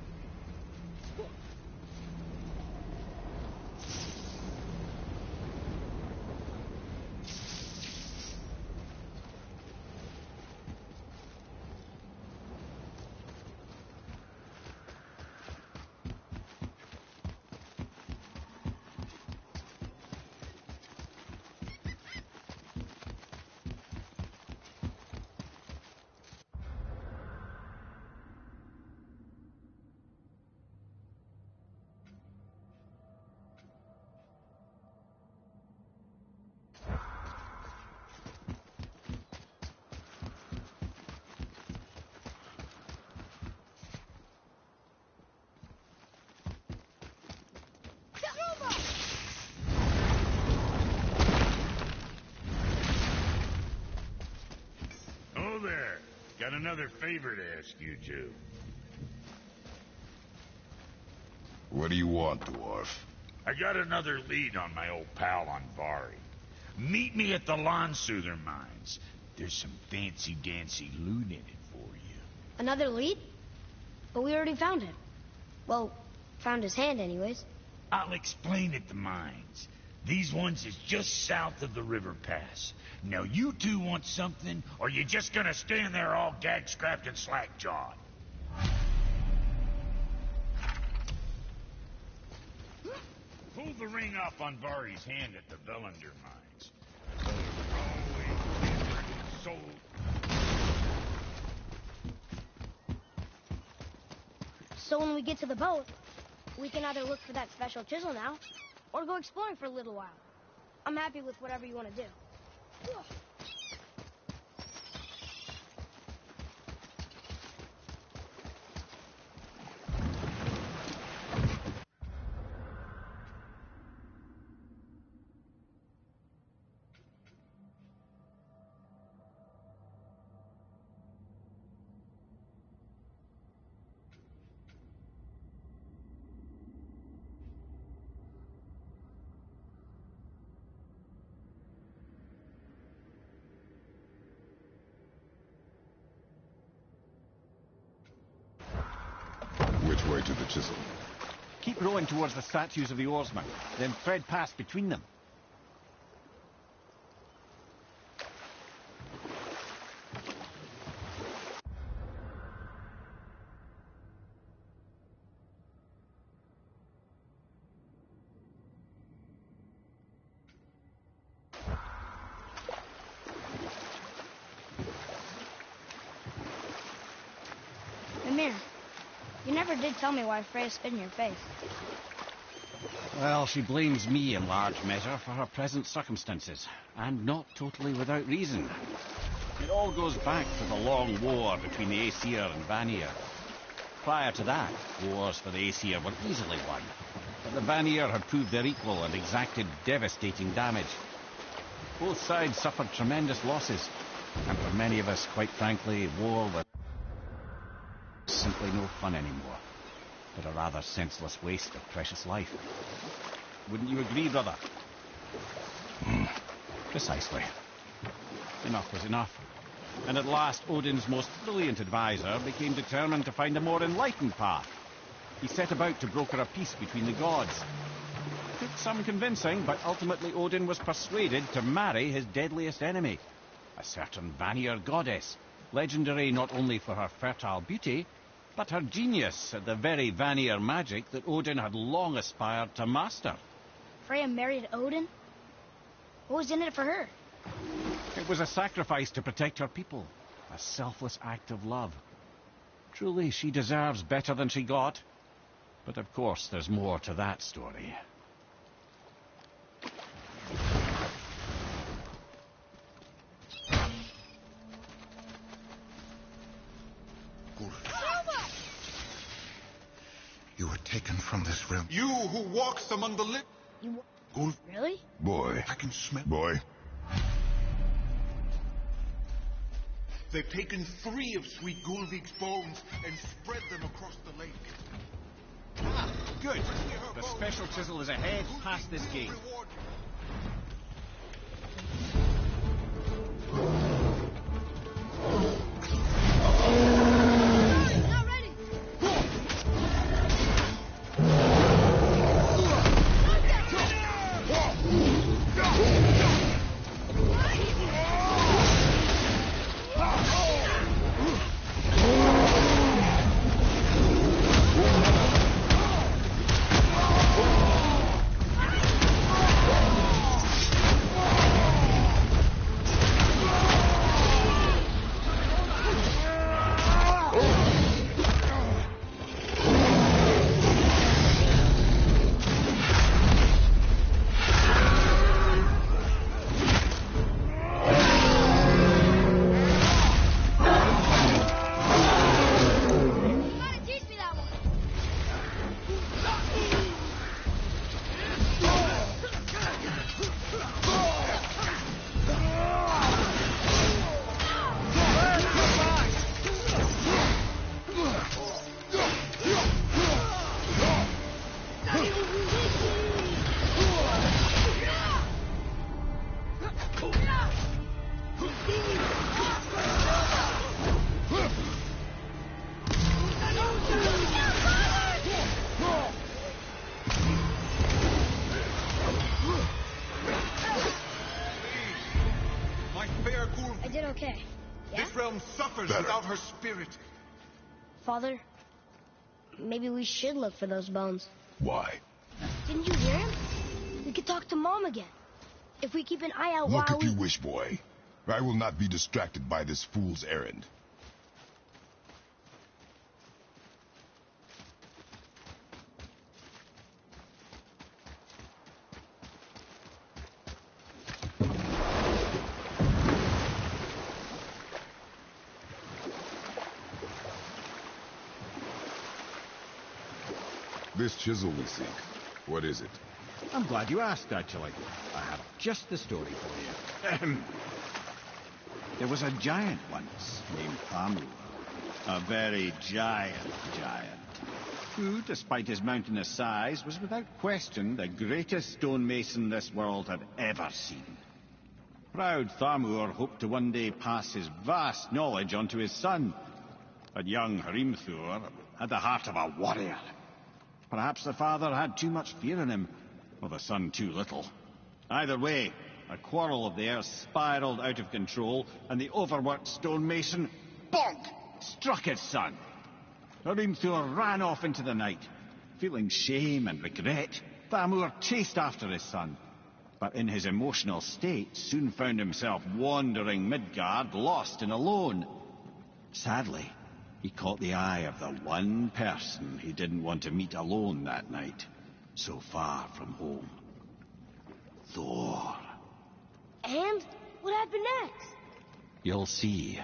Oh there. Got another favor to ask you two. What do you want, dwarf? I got another lead on my old pal Andvari. Meet me at the Landsoother mines. There's some fancy-dancy loot in it for you. Another lead? But we already found him. Well, found his hand anyways. I'll explain at the mines. These ones is just south of the river pass. Now you two want something, or you just gonna stand there all gag-scrapped and slack-jawed? pulled the ring off on Vari's hand at the Velander mines. So So when we get to the boat, we can either look for that special chisel now, or go exploring for a little while. I'm happy with whatever you want to do. Which way to the chisel? Keep rowing towards the statues of the oarsmen, then thread past between them. Mimir, you never did tell me why Freya spit in your face. Well, she blames me in large measure for her present circumstances, and not totally without reason. It all goes back to the long war between the Aesir and Vanir. Prior to that, wars for the Aesir were easily won, but the Vanir had proved their equal and exacted devastating damage. Both sides suffered tremendous losses, and for many of us, quite frankly, war was simply no fun anymore, but a rather senseless waste of precious life. Wouldn't you agree, brother? Precisely. Enough was enough. And at last, Odin's most brilliant advisor became determined to find a more enlightened path. He set about to broker a peace between the gods. It took some convincing, but ultimately Odin was persuaded to marry his deadliest enemy, a certain Vanir goddess, legendary not only for her fertile beauty, but her genius at the very Vanir magic that Odin had long aspired to master. Freya married Odin? What was in it for her? It was a sacrifice to protect her people, a selfless act of love. Truly, she deserves better than she got. But of course, there's more to that story. You were taken from this realm. You who walks among the living. You... Gulf. Really? Boy. I can smell. Boy. They've taken 3 of Sweet Gulvik's bones and spread them across the lake. Ah, good. The special chisel is ahead, past this gate. Not ready! I did okay. Yeah? This realm suffers Better. without her spirit. Father, maybe we should look for those bones. Why? Didn't you hear him? We could talk to Mom again. If we keep an eye out Look while if you wish, boy. I will not be distracted by this fool's errand. This chisel we seek, what is it? I'm glad you asked, actually. I have just the story for you. There was a giant once named Thamur. A very giant, who, despite his mountainous size, was without question the greatest stonemason this world had ever seen. Proud Thamur hoped to one day pass his vast knowledge on to his son. But young Hrimthur had the heart of a warrior. Perhaps the father had too much fear in him, or the son too little. Either way, a quarrel of theirs spiraled out of control, and the overworked stonemason, bonk, struck his son. Hrimthur ran off into the night. Feeling shame and regret, Thamur chased after his son. But in his emotional state, soon found himself wandering Midgard, lost and alone. Sadly, he caught the eye of the one person he didn't want to meet alone that night, so far from home. Thor. And? What happened next? You'll see.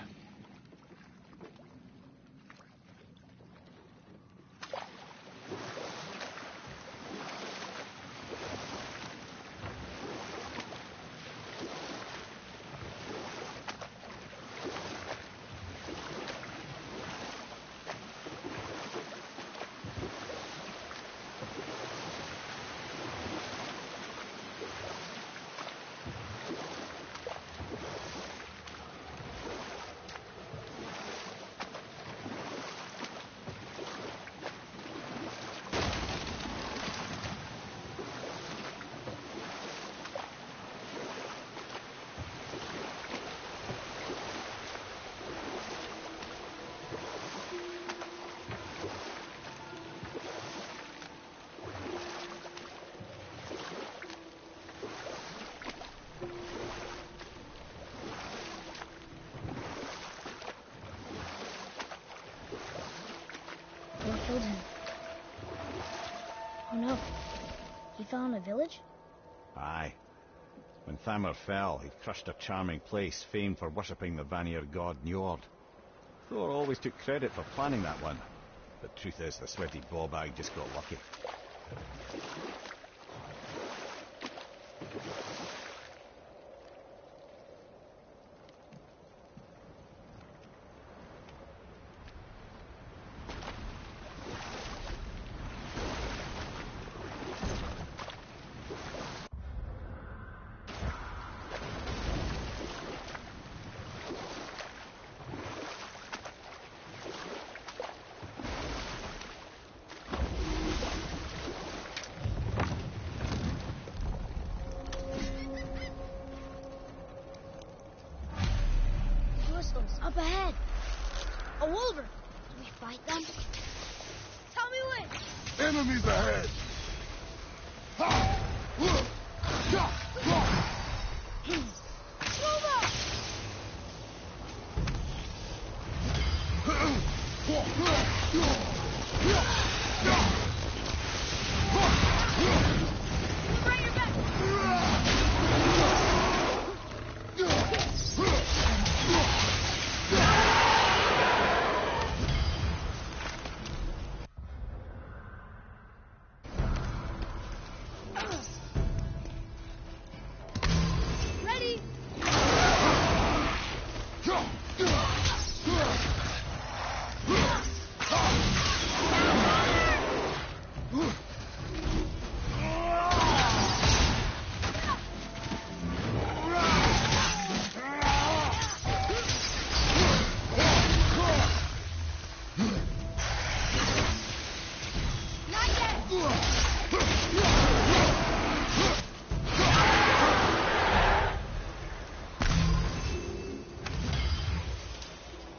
They killed him. Oh no. He fell in a village? Aye. When Thamur fell, he crushed a charming place famed for worshipping the Vanir god Njord. Thor always took credit for planning that one. The truth is, the sweaty ballbag just got lucky. Up ahead. A wolver. Do we fight them? Tell me when. Enemies ahead!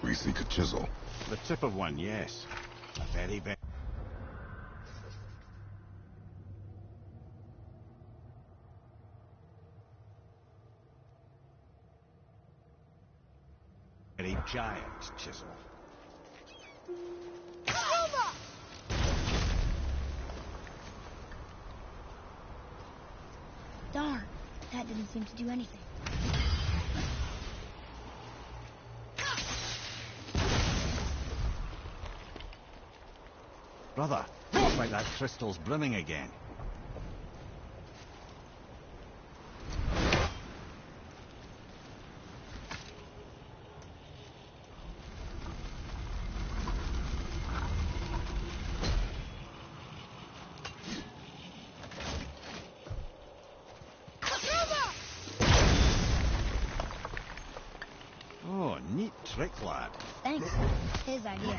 We seek a chisel. The tip of one, yes. A very, very... giant chisel. Darn, that didn't seem to do anything. Brother, looks like that crystal's brimming again. Oh, neat trick, lad. Thanks. His idea.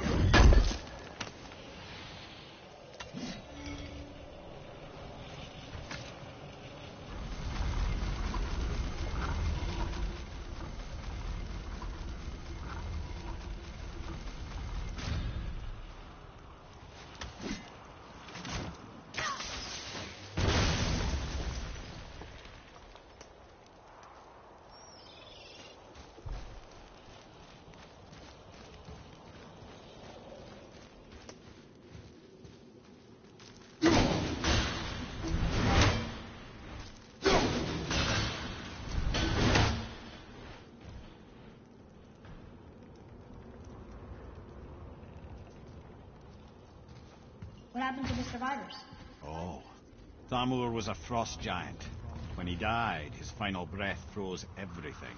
What happened to the survivors? Oh, Thamur was a frost giant. When he died, his final breath froze everything.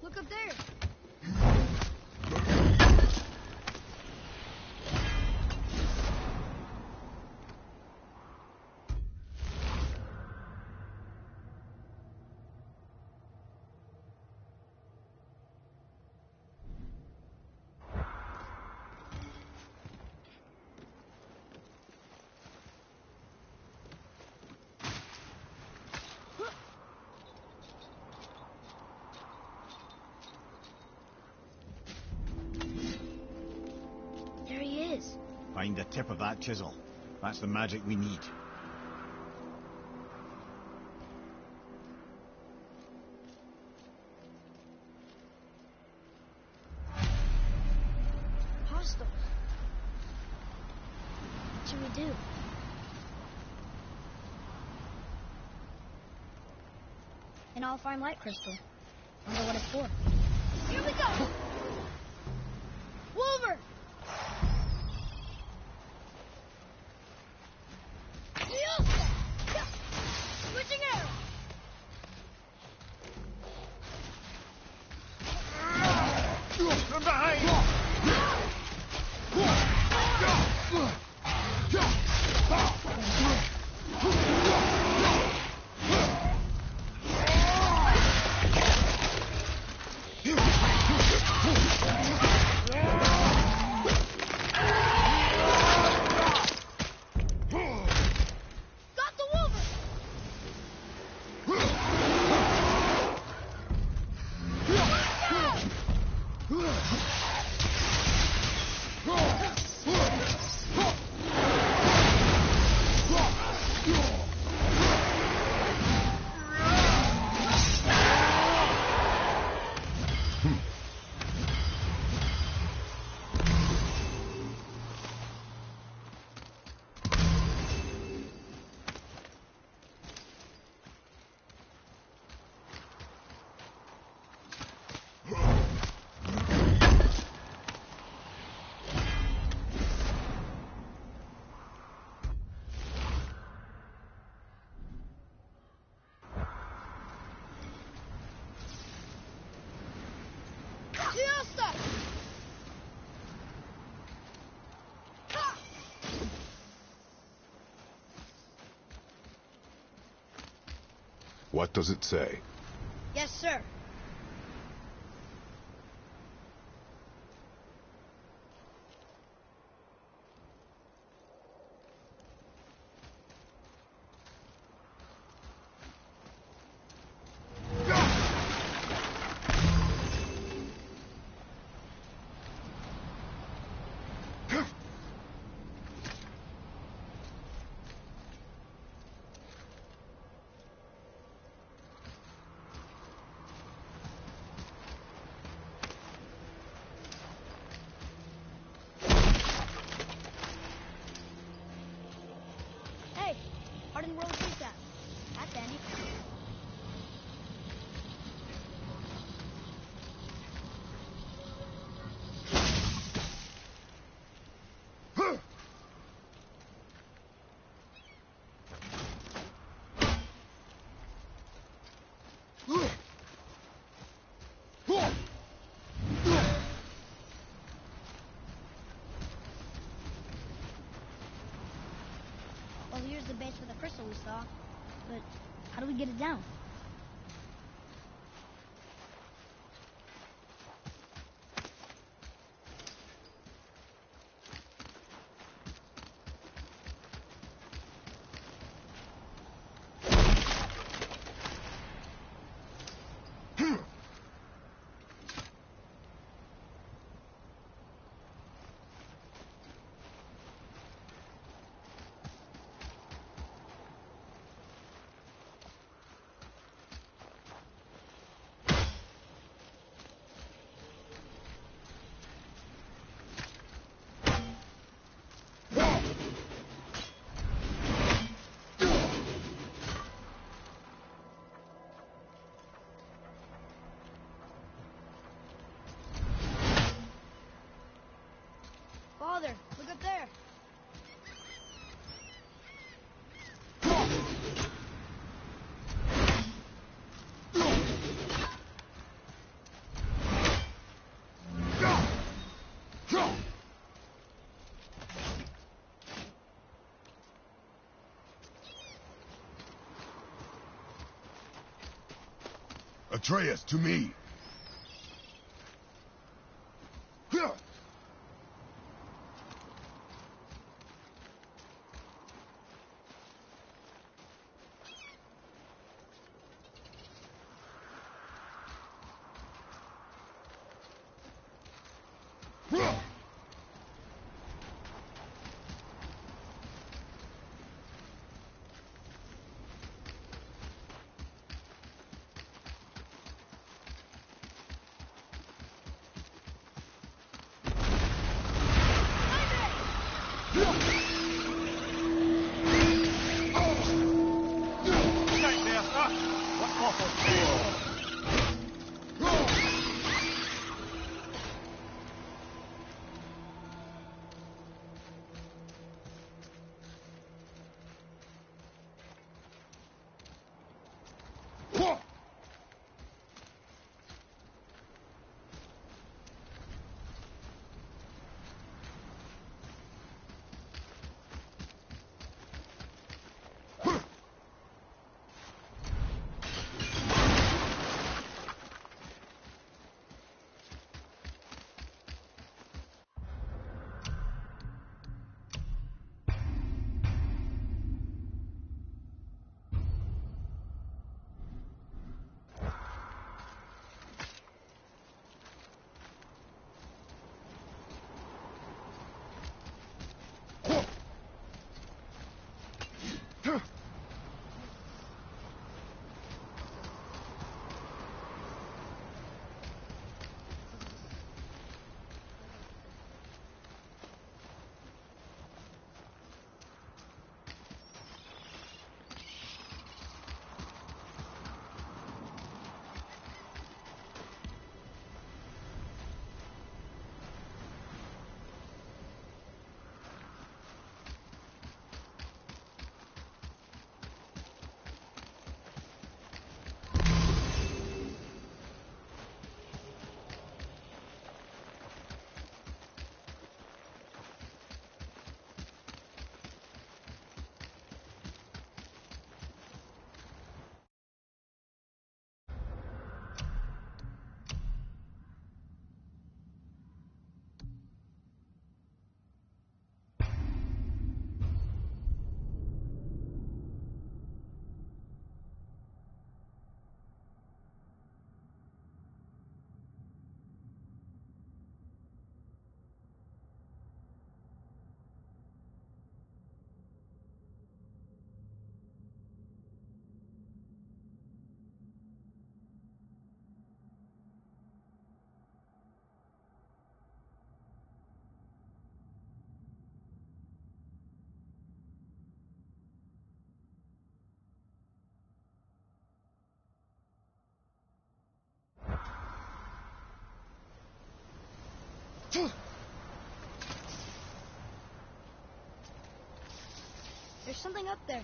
Look up there. There he is. Find the tip of that chisel. That's the magic we need. Hostiles. What should we do? An all-fine light crystal. Wonder what it's for. Here we go! Wolver! Switching arrow! From behind! What does it say? Yes, sir. Hey, Hardened World Recap. That's Andy. Well, here's the base for the crystal we saw. But how do we get it down? Father, look up there. Atreus, to me! There's something up there.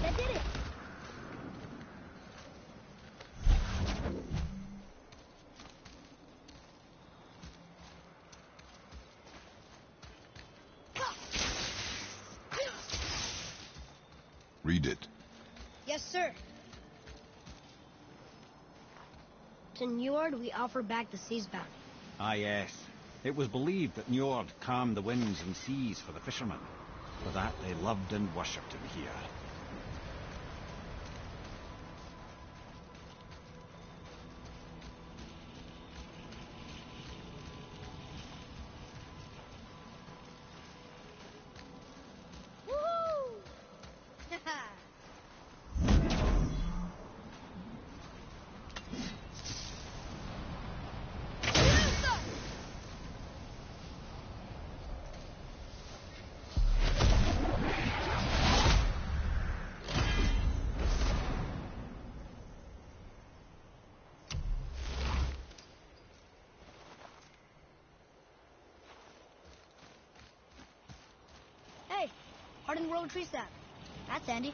That did it. Read it. Yes, sir. To Njord, we offer back the sea's bounty. Ah, yes. It was believed that Njord calmed the winds and seas for the fishermen. For that they loved and worshipped him here. Woohoo! Hey, hardened world tree sap. That's handy.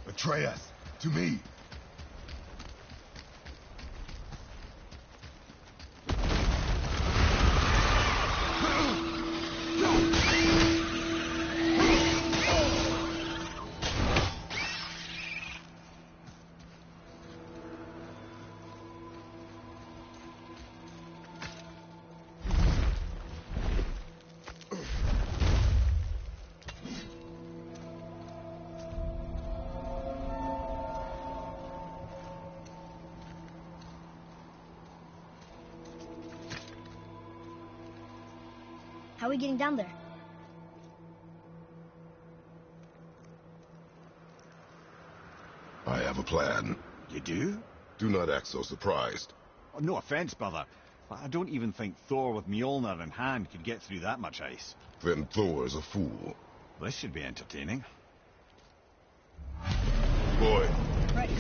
Atreus, to me. How are we getting down there? I have a plan. You do? Do not act so surprised. Oh, no offense, brother, but I don't even think Thor with Mjolnir in hand could get through that much ice. Then Thor's a fool. This should be entertaining. Boy. Ready.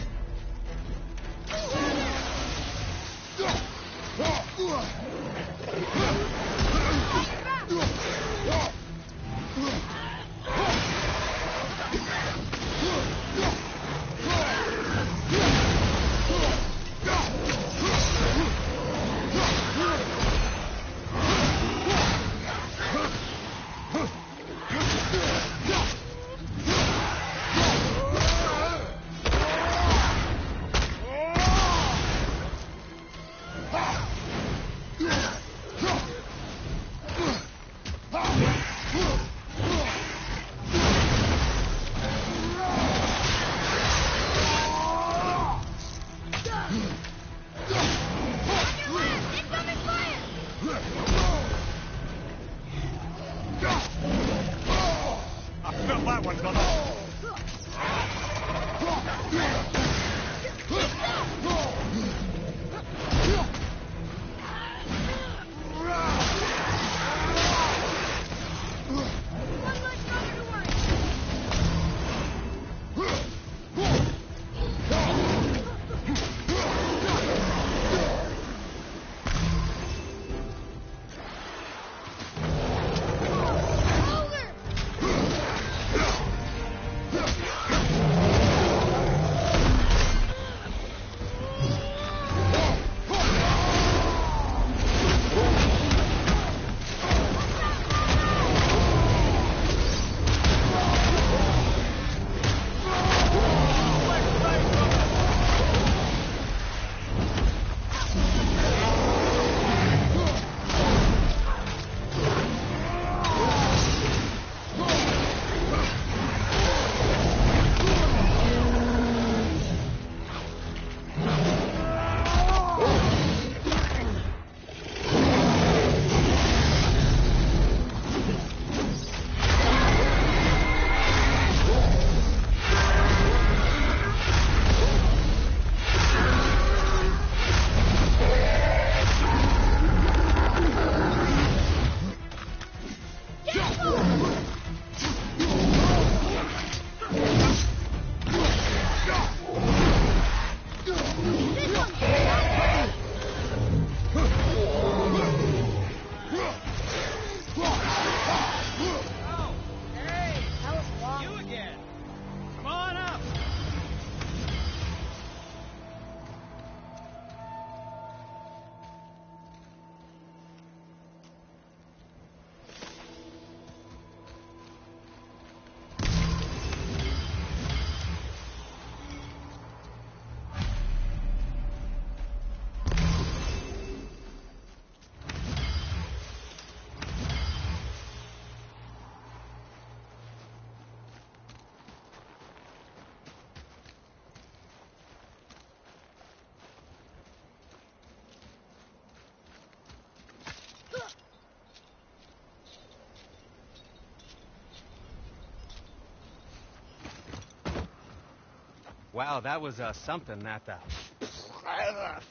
Wow, that was something, that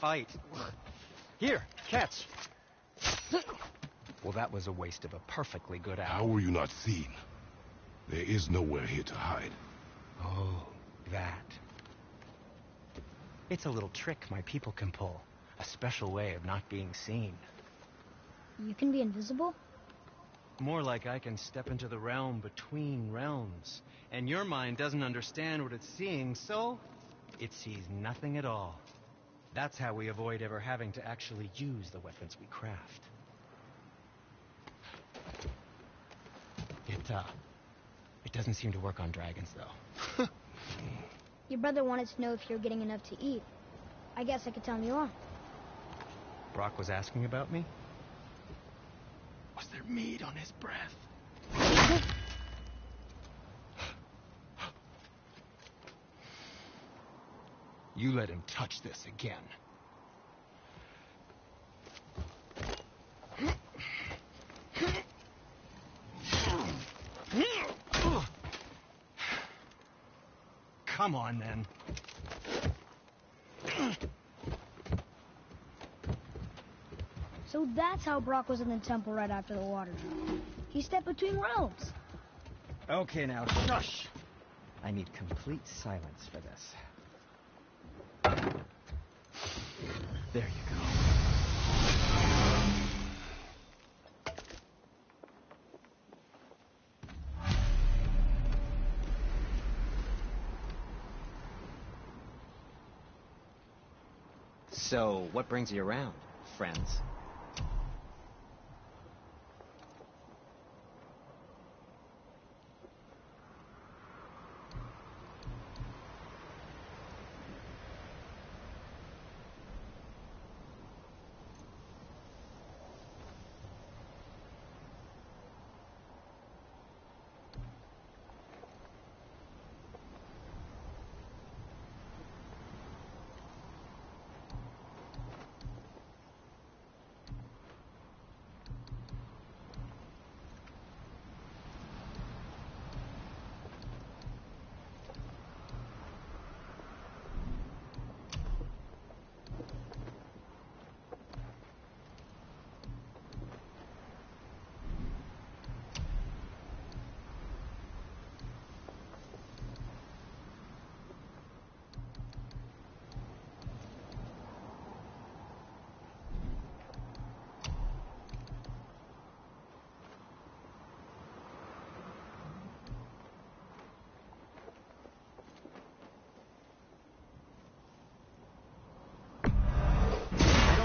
fight. Here, catch. Well, that was a waste of a perfectly good hour. How were you not seen? There is nowhere here to hide. Oh, that. It's a little trick my people can pull. A special way of not being seen. You can be invisible? More like I can step into the realm between realms. And your mind doesn't understand what it's seeing, so it sees nothing at all. That's how we avoid ever having to actually use the weapons we craft. It doesn't seem to work on dragons, though. Your brother wanted to know if you're getting enough to eat. I guess I could tell him you are. Brock was asking about me? Was there meat on his breath? You let him touch this again. Come on, then. So that's how Brock was in the temple right after the water drop. He stepped between realms. Okay, now, shush! I need complete silence for this. There you go. So, what brings you around, friends?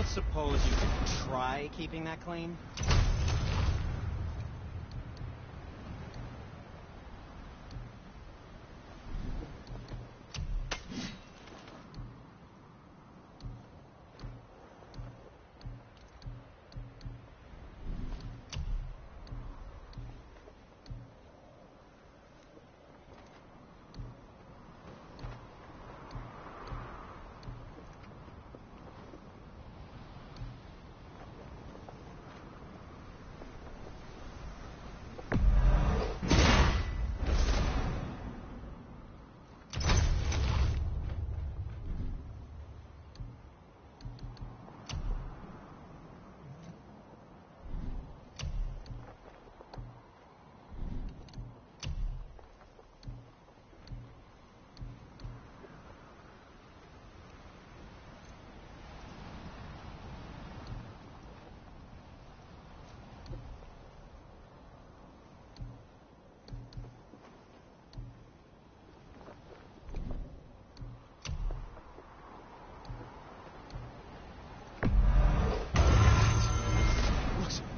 Suppose you could try keeping that clean?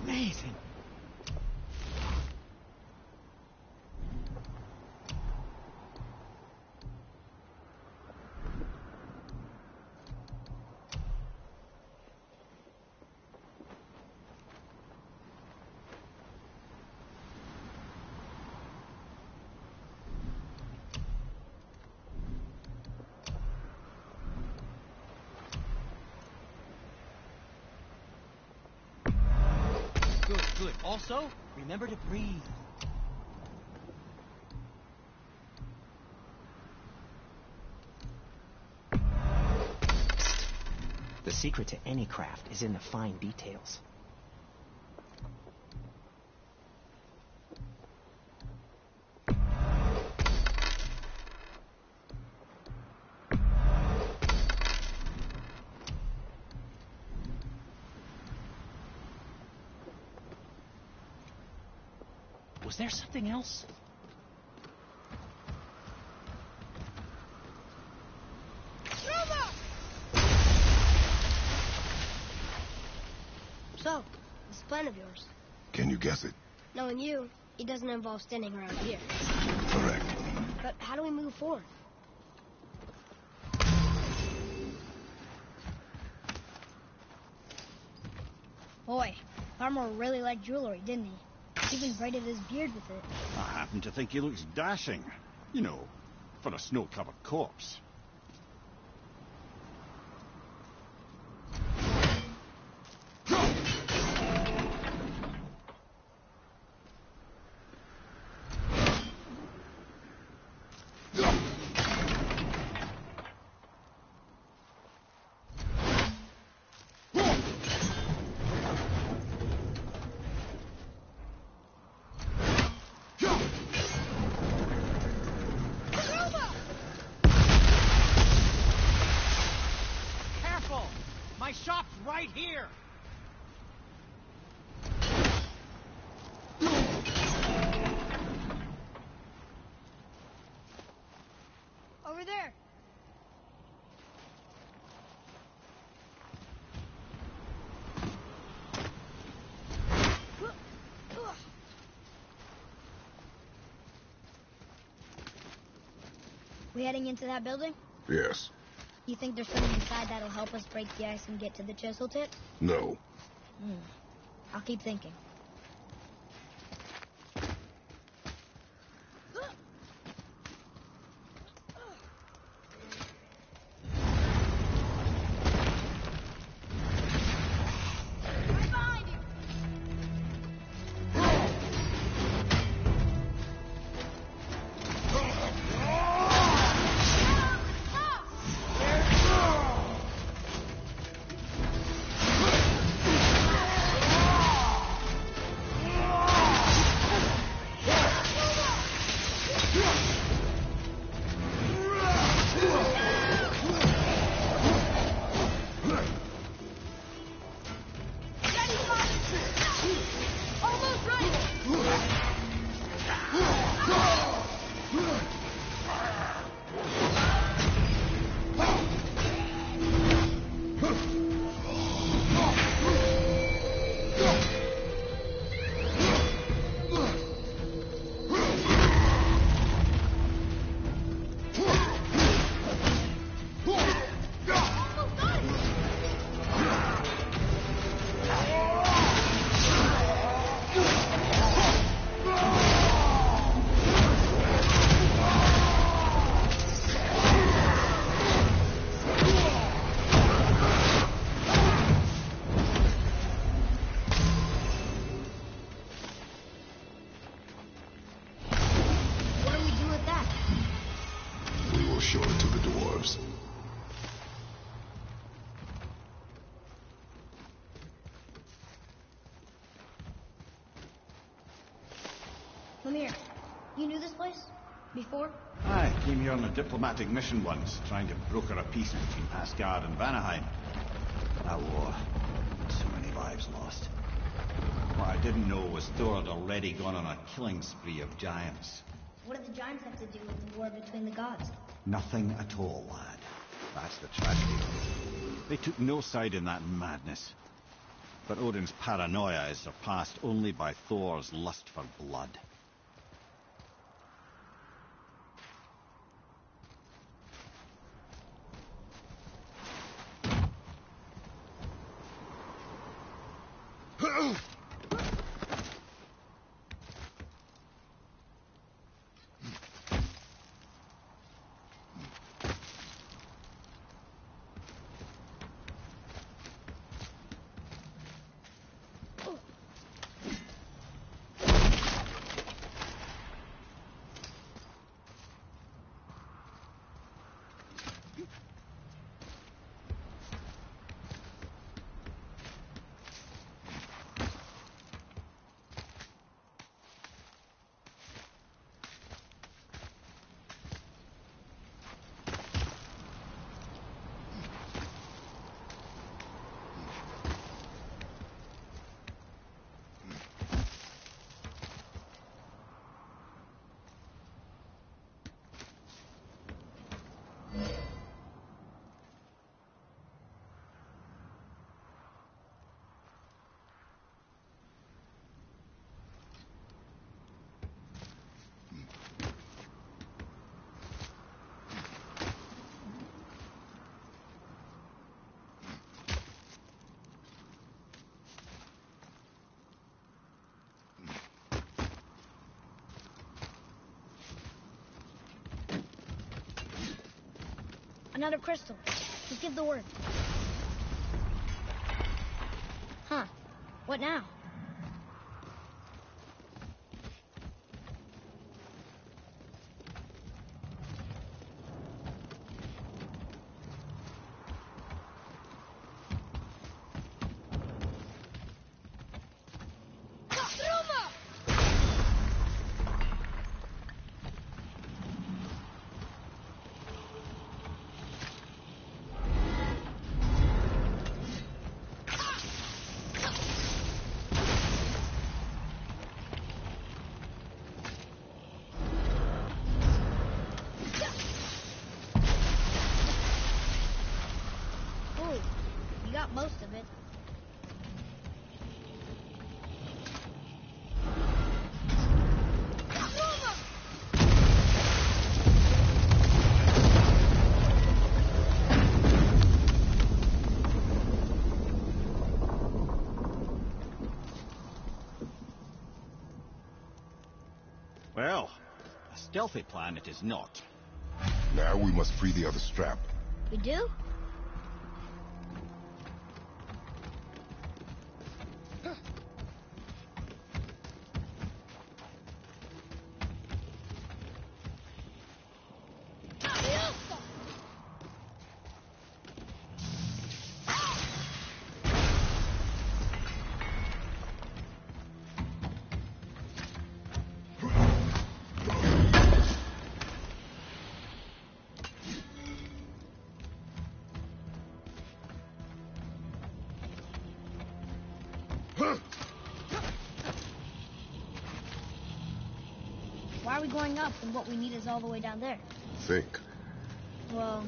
Amazing. Good. Also, remember to breathe. secret to any craft is in the fine details. Was there something else? So, this plan of yours. Can you guess it? Knowing you, it doesn't involve standing around here. Correct. But how do we move forward? Boy, Farmer really liked jewelry, didn't he? Even braided his beard with it. I happen to think he looks dashing. You know, for a snow-covered corpse. My shop's right here! Over there! We heading into that building? Yes. You think there's something inside that'll help us break the ice and get to the chisel tip? No. I'll keep thinking. Lemire, you knew this place? Before? I came here on a diplomatic mission once, trying to broker a peace between Asgard and Vanaheim. That war. So many lives lost. What I didn't know was Thor had already gone on a killing spree of giants. What do the giants have to do with the war between the gods? Nothing at all, lad. That's the tragedy. They took no side in that madness. But Odin's paranoia is surpassed only by Thor's lust for blood. Another crystal. Just give the word. Huh. What now? Most of it. Well, a stealthy plan it is not. Now we must free the other strap. We do? Why are we going up when what we need is all the way down there? Think. Well,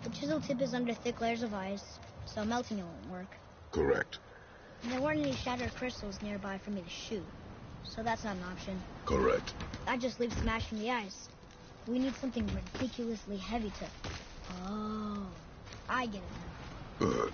the chisel tip is under thick layers of ice, so melting it won't work. Correct. And there weren't any shattered crystals nearby for me to shoot, so that's not an option. Correct. That just leaves smashing the ice. We need something ridiculously heavy to... Oh, I get it. Good.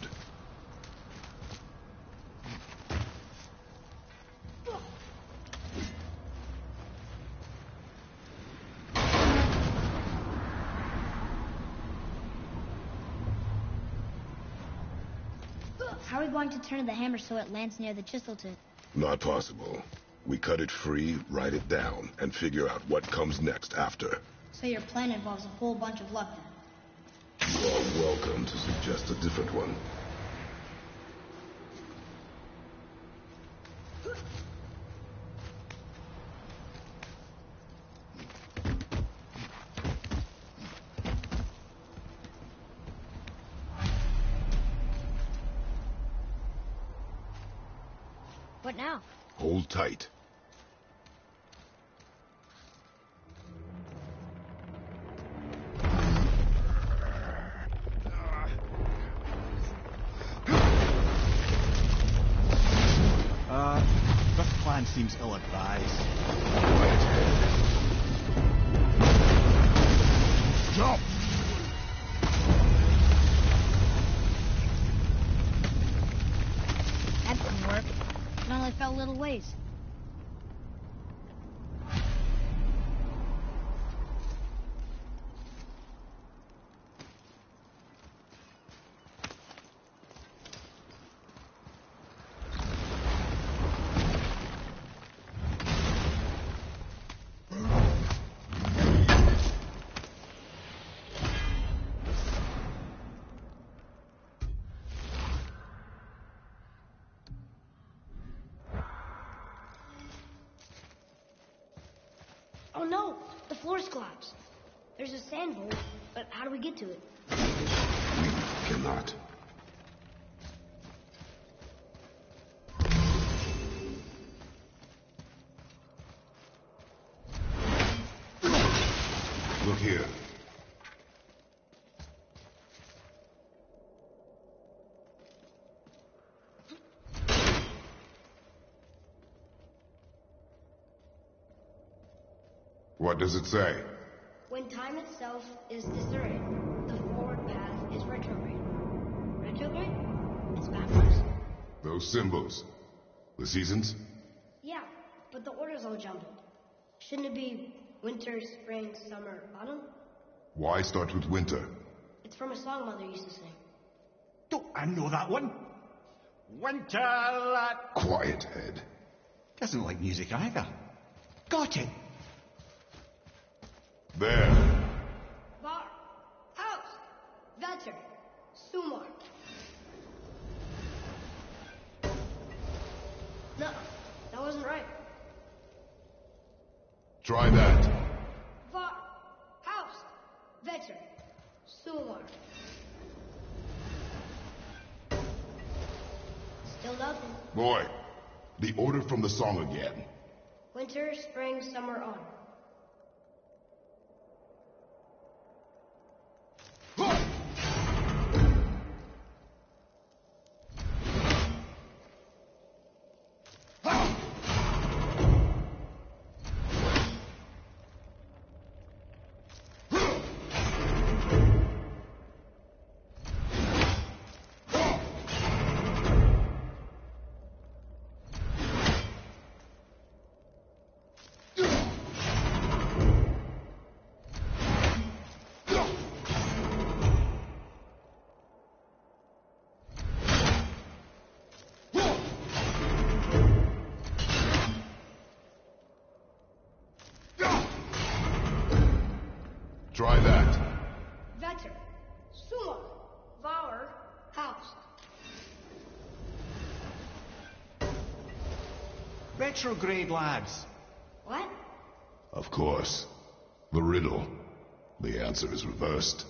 How are we going to turn the hammer so it lands near the chisel tip? Not possible. We cut it free, write it down, and figure out what comes next after. So your plan involves a whole bunch of luck then? You are welcome to suggest a different one. What now? Hold tight. This plan seems ill-advised. Jump! That didn't work. It only fell a little ways. Oh no! The floor's collapsed. There's a sand hole, but how do we get to it? We cannot. Look here. What does it say? When time itself is distorted, the forward path is retrograde. Retrograde? It's backwards. Those symbols. The seasons? Yeah, but the order's all jumbled. Shouldn't it be winter, spring, summer, autumn? Why start with winter? It's from a song Mother used to sing. Don't I know that one? Winter. Quiet, Head. Doesn't like music either. Got it. There. Bar, house, Vetter, Sumar. No, that wasn't right. Try that. Bar, house, Vetter, Sumar. Still nothing. Boy, the order from the song again. Winter, spring, summer, autumn. Try that. Vetter, Sumar, Vour, house. Retrograde, lads. What? Of course. The riddle. The answer is reversed.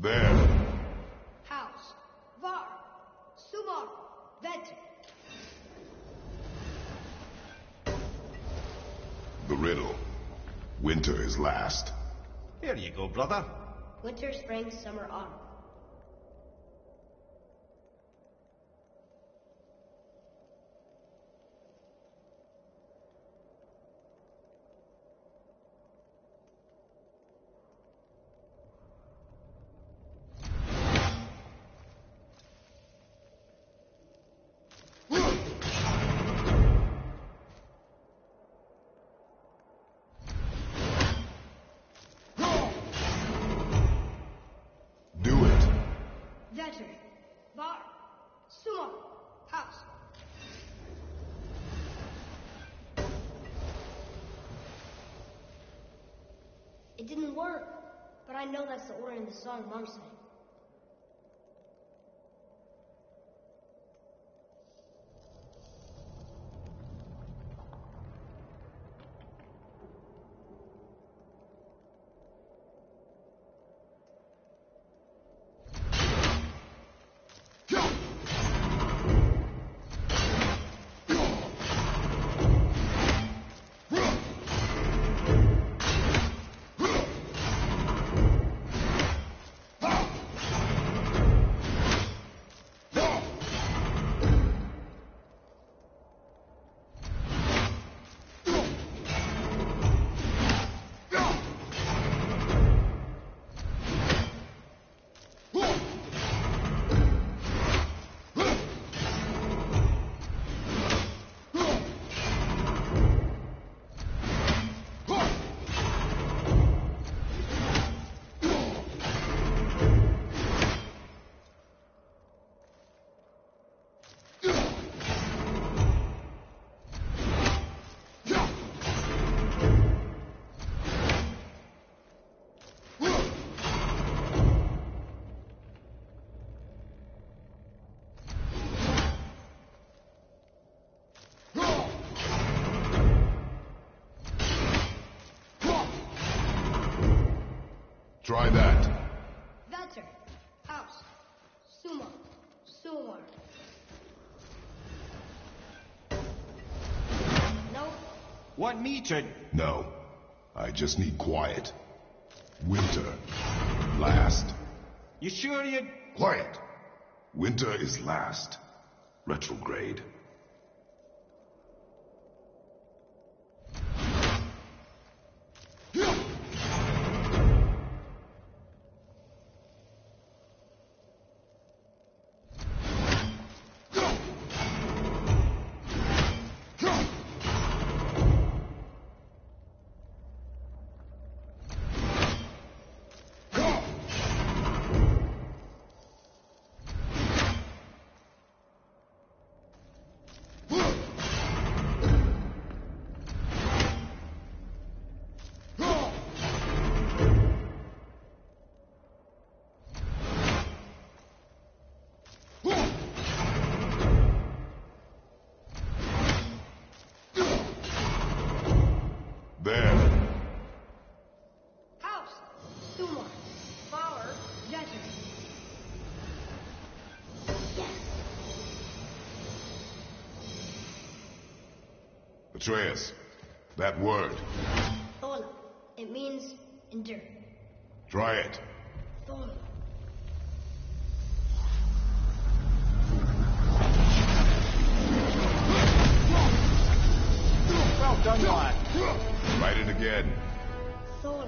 There. House, Var, Sumar, Vetter. The riddle. Winter is last. There you go, brother. Winter, spring, summer, autumn. Do it. Vetter, Var, Sumar, house. It didn't work, but I know that's the order in the song Mom sang. Try that. Vetter. House. Sumo. Sular. Nope. Want me to... No. I just need quiet. Winter. Last. You sure you... Quiet. Winter is last. Retrograde. There. House. Sumo. Power. Vetter. Yes. Atreus, that word. Thola. It means endure. Try it. Thola. Well done, lad. Write it again. Thola.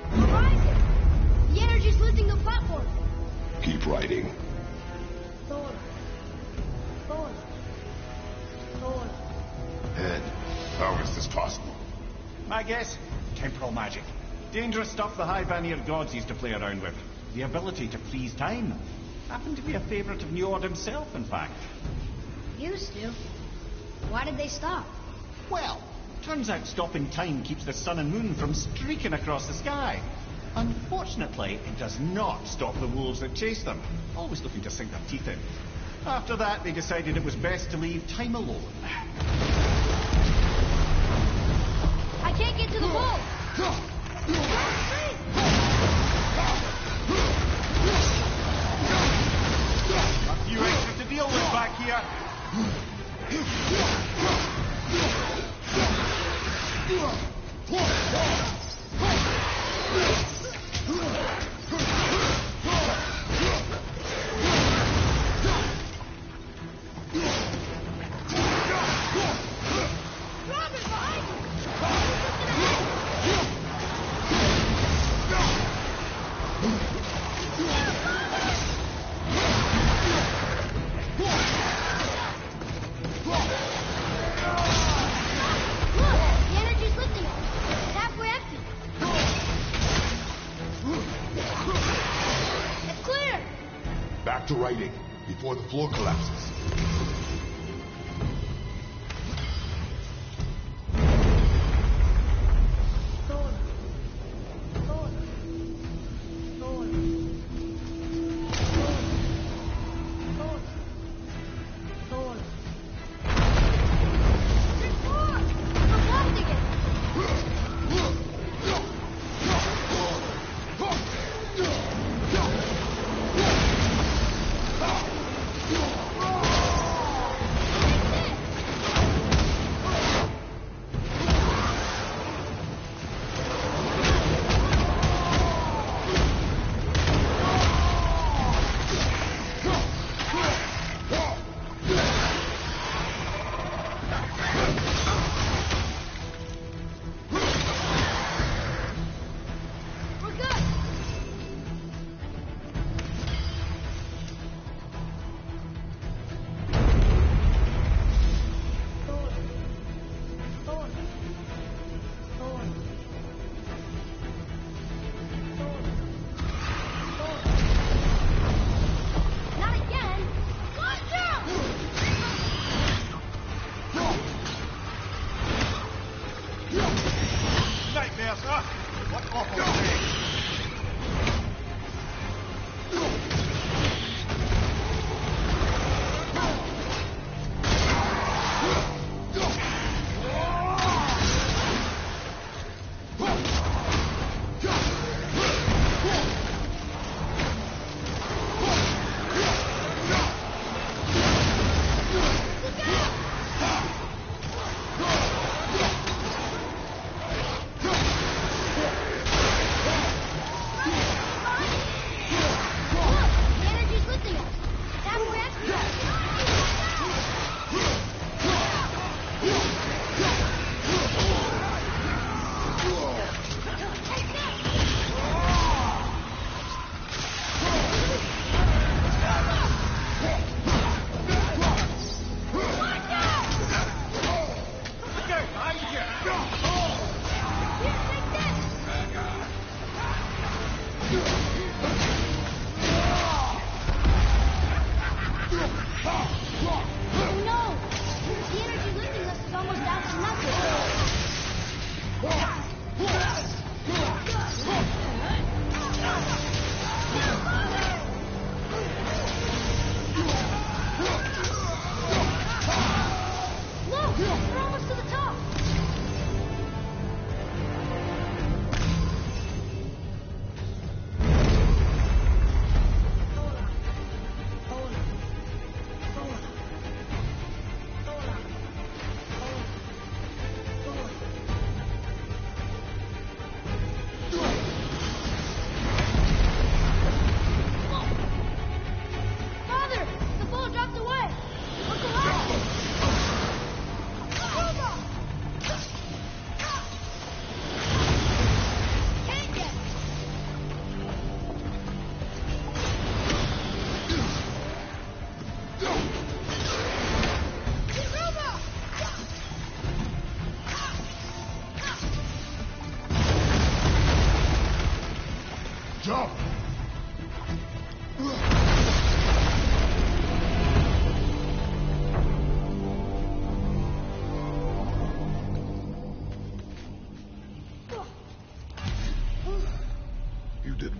Horizon! The energy's lifting the platform. Keep writing. Thola. Thola. Thola. Head. How is this possible? My guess? Temporal magic. Dangerous stuff the High Vanir gods used to play around with. The ability to freeze time. Happened to be a favorite of Njord himself, in fact. Used to. Why did they stop? Well, turns out stopping time keeps the sun and moon from streaking across the sky. Unfortunately, it does not stop the wolves that chase them, always looking to sink their teeth in. After that, they decided it was best to leave time alone. I can't get to the boat! A few extra to deal with back here. Back to writing, before the floor collapses.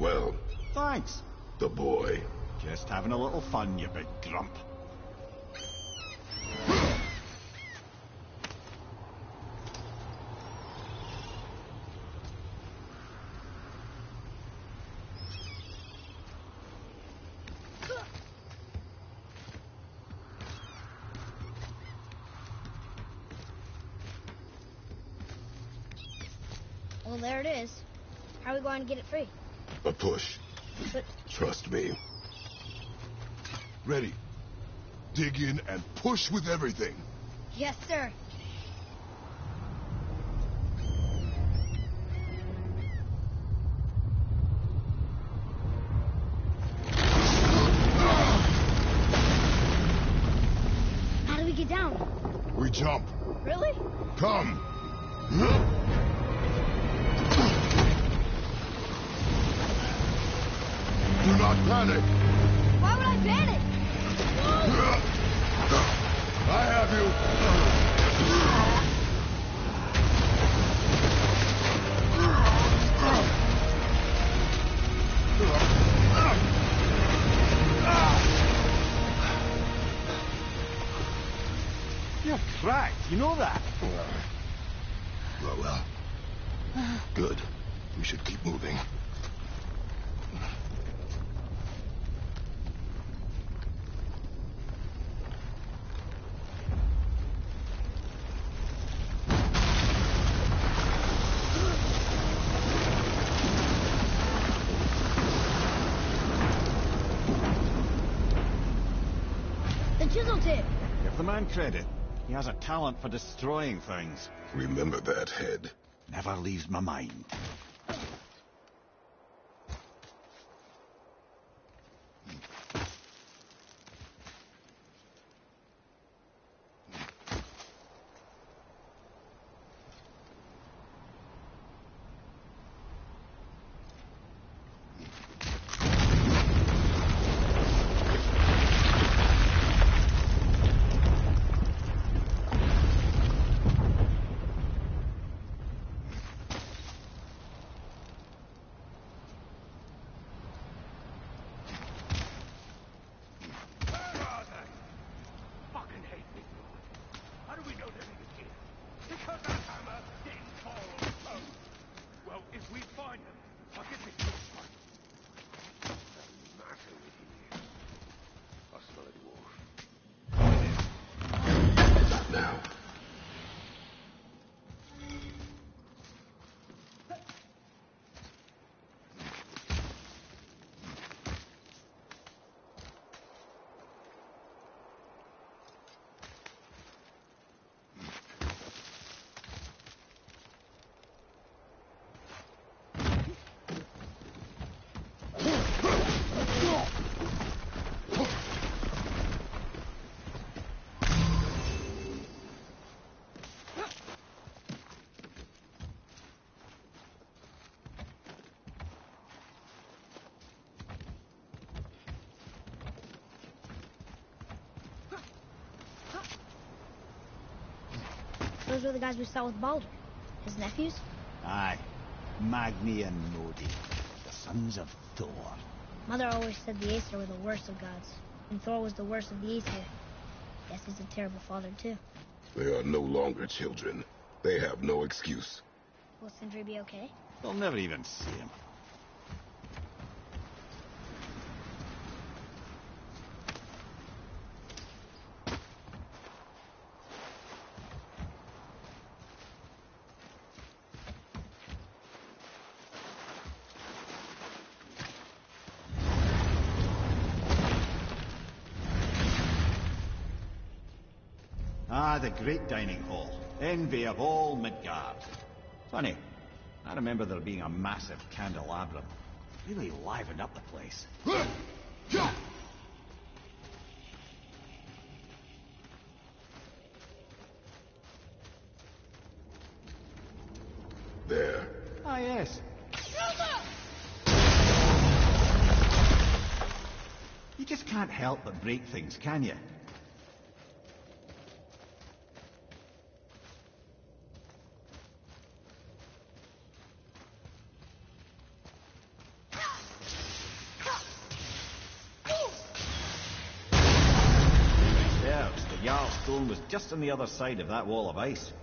well. Thanks. The boy. Just having a little fun, you big grump. Well, there it is. How are we going to get it free? A push. But Trust me. Ready. Dig in and push with everything. yes, sir. How do we get down? We jump. Really? Come. Do not panic. Why would I panic? I have you. You're cracked, you know that? Well. Good. We should keep moving. The chisel tip. Give the man credit. He has a talent for destroying things. Remember that head. Never leaves my mind. Now. Those were the guys we saw with Baldur. His nephews? Aye. Magni and Nodi. The sons of Thor. Mother always said the Aesir were the worst of gods, and Thor was the worst of the Aesir. Guess he's a terrible father, too. They are no longer children. They have no excuse. Will Sindri be okay? They'll never even see him. Ah, the great dining hall. Envy of all Midgard. Funny, I remember there being a massive candelabrum. Really livened up the place. There. Ah, yes. You just can't help but break things, can you? stone was just on the other side of that wall of ice.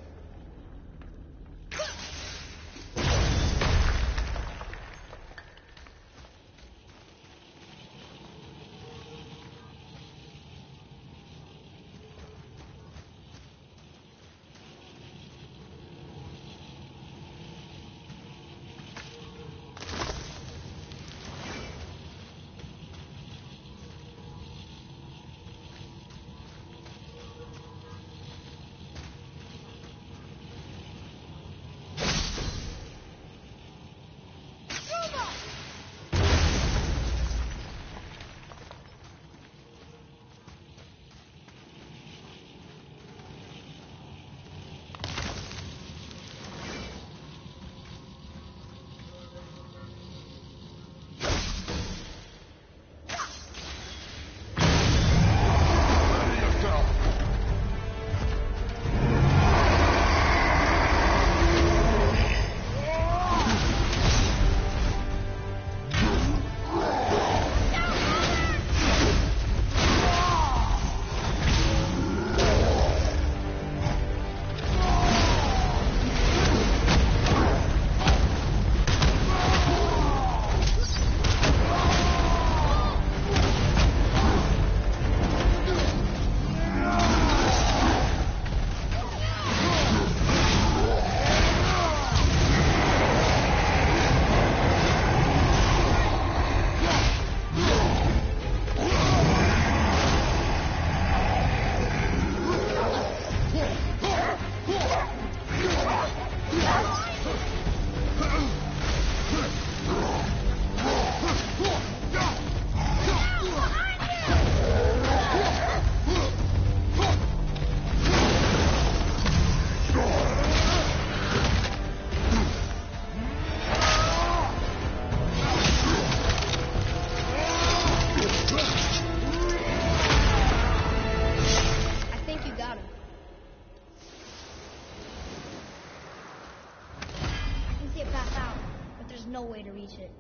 No way to reach it.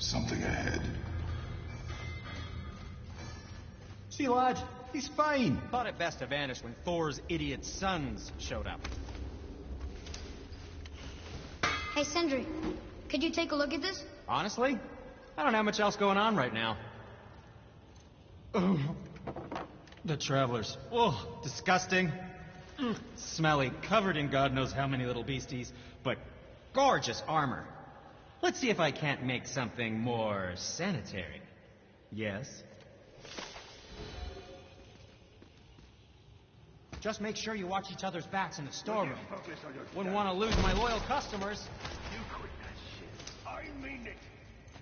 something ahead. See, lad, he's fine. Thought it best to vanish when Thor's idiot sons showed up. Hey, Sindri, could you take a look at this? Honestly, I don't have much else going on right now. Oh, the Travelers. Oh, disgusting. Smelly, covered in God knows how many little beasties, but gorgeous armor. Let's see if I can't make something more sanitary. Yes? Just make sure you watch each other's backs in the storeroom. Wouldn't want to lose my loyal customers. You quit that shit. I mean it.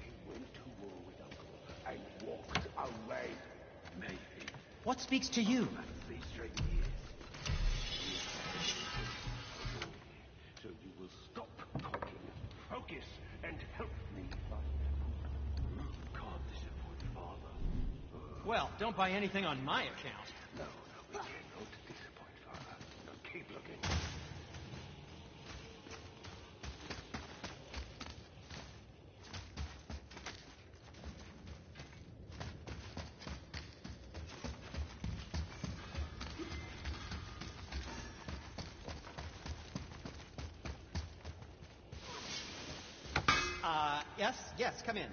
He went to war with Uncle and walked away. Maybe. What speaks to you? These straight years. So you will stop talking, focus, and help me find who can't disappoint Father. Well, don't buy anything on my account. No, we cannot disappoint Father. Now keep looking. Yes, come in.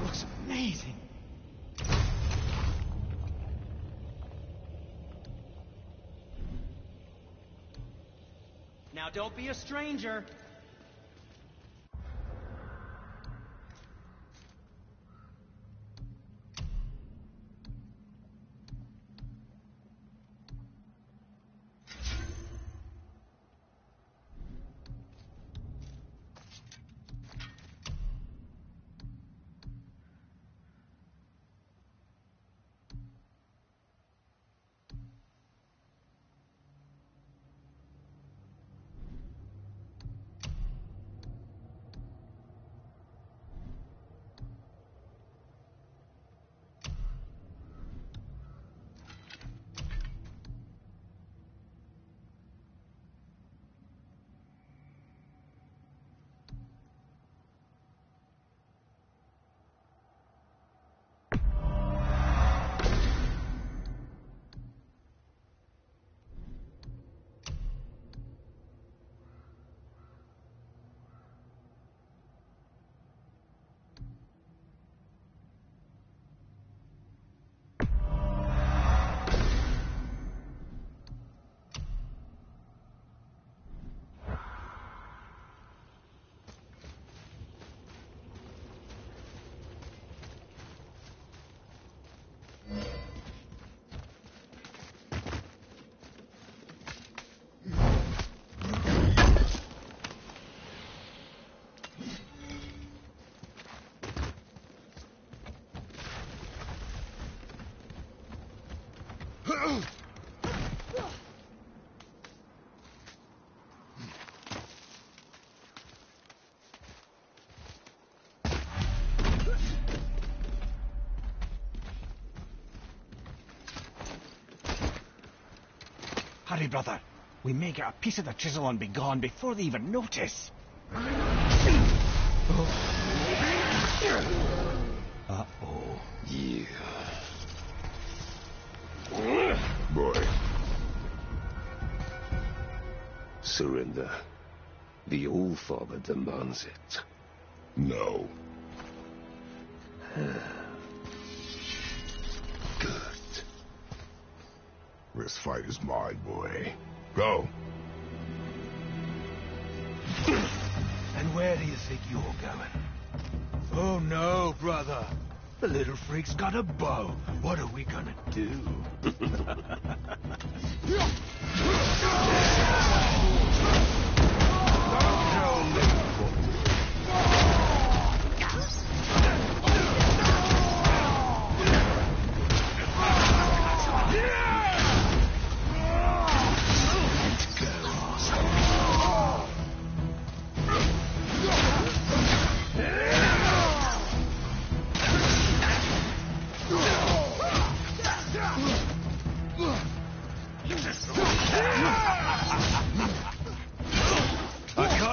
Looks amazing. Now don't be a stranger. Hurry, brother. We may get a piece of the chisel and be gone before they even notice. Uh-oh. Yeah. Boy. Surrender. The All-Father demands it. No. Good. This fight is mine, boy. Go. And where do you think you're going? Oh no, brother. The little freak's got a bow. What are we gonna do?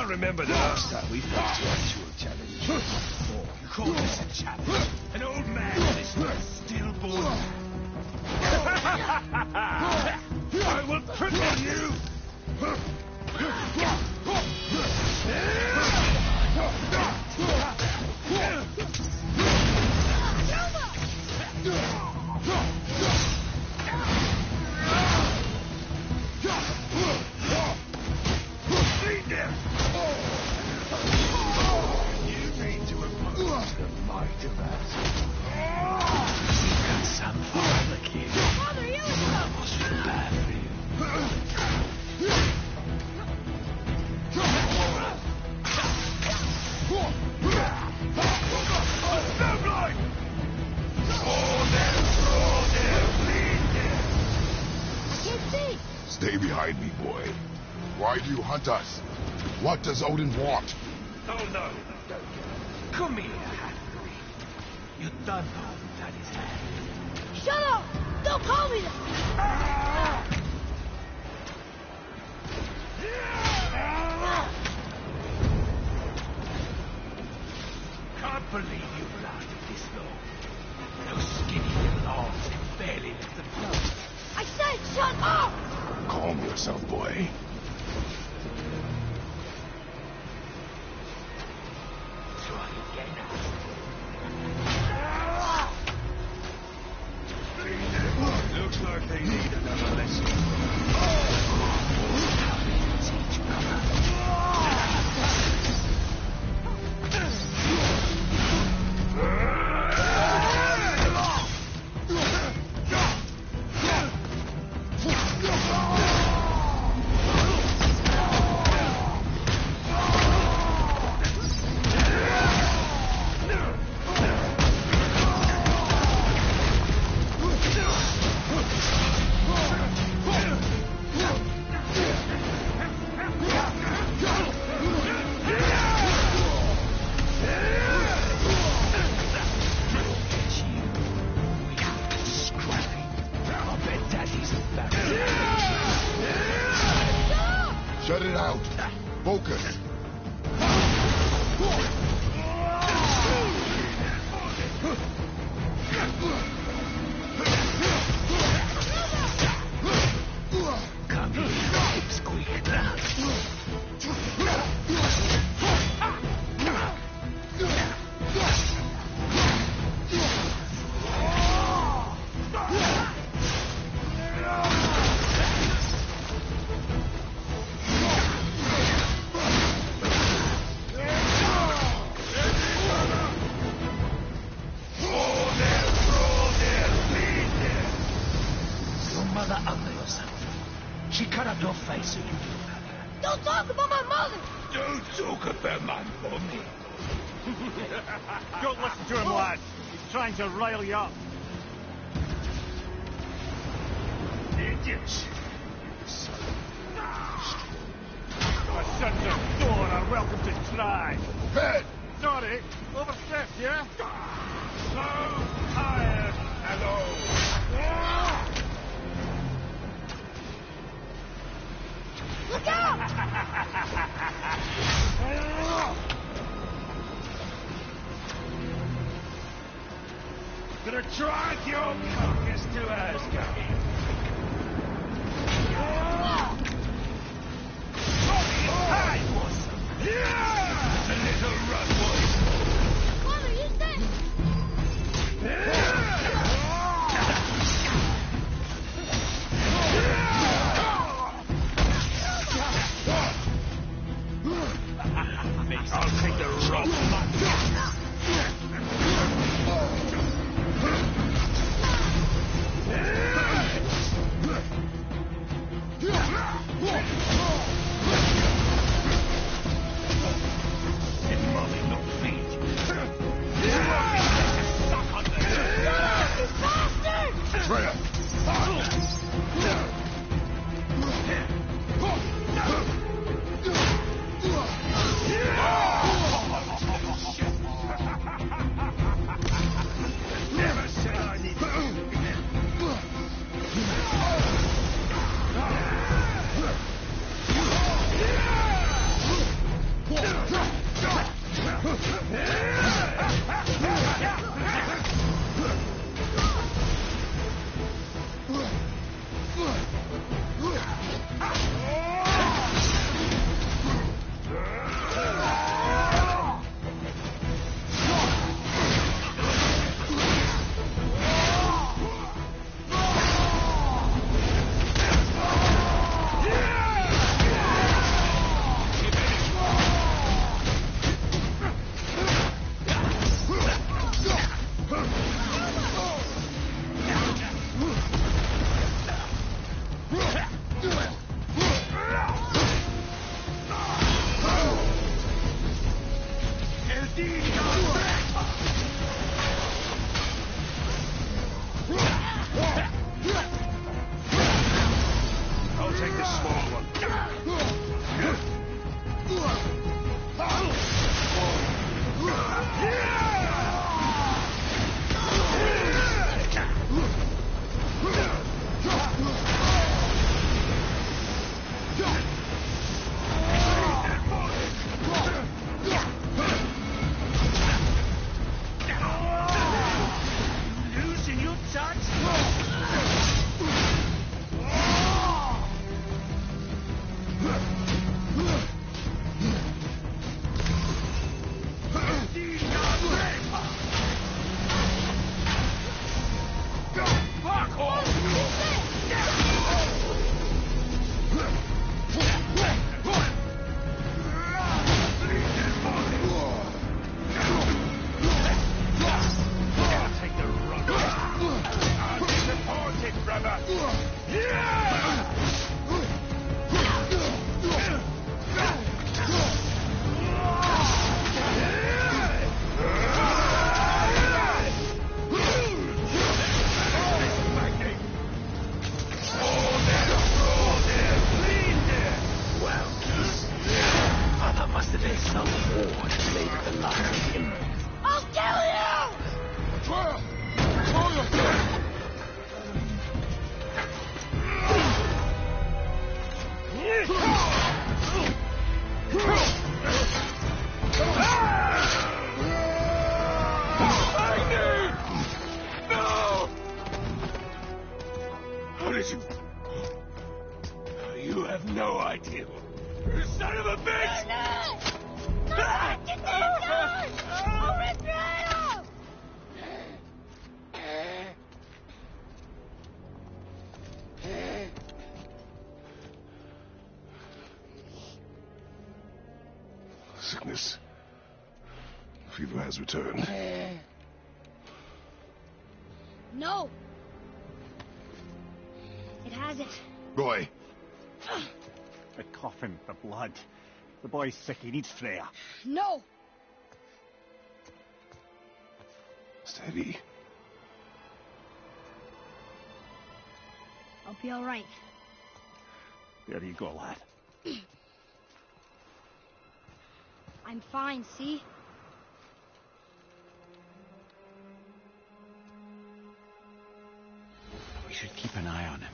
can't remember the last time we faced your actual challenge. Oh, you call this a challenge? An old man and his stillborn. I will cripple you! You need to oppose the might of us. You got some father, kid. Father, you I must feel bad for you. Stay behind me, boy. Why do you hunt us? What does Odin want? Oh, no. Come here, Hattori. You don't know who that is hand. Shut up! Don't call me that! Can't believe you've lasted this long. Those skinny little arms have barely left the blood. I said shut up! Calm yourself, boy. Try again. Looks like they need another lesson. Teach Shut it out. Focus. Come here, pipsqueak. Mother ugly or something. She cut up your face so you knew about her. Don't talk about my mother! Don't talk about my mommy. Don't listen to him, lad. He's trying to rile you up. Idiots. My sons of Thor are welcome to try. Head! Sorry, overstepped, yeah? So tired and old. Look out! Gonna drag your carcass to Asgard. Yeah! A little run, boys. Father, use this! I'll take the rope. I'll kill you! Freya! Control yourself! No! How did you... You have no idea. You son of a bitch! No! Get down! I'll rip your head off! Sickness. Fever has returned. No! It hasn't. Boy, The coffin, the blood. The boy's sick, he needs Freya. No! steady. I'll be all right. There you go, lad. I'm fine, see? We should keep an eye on him.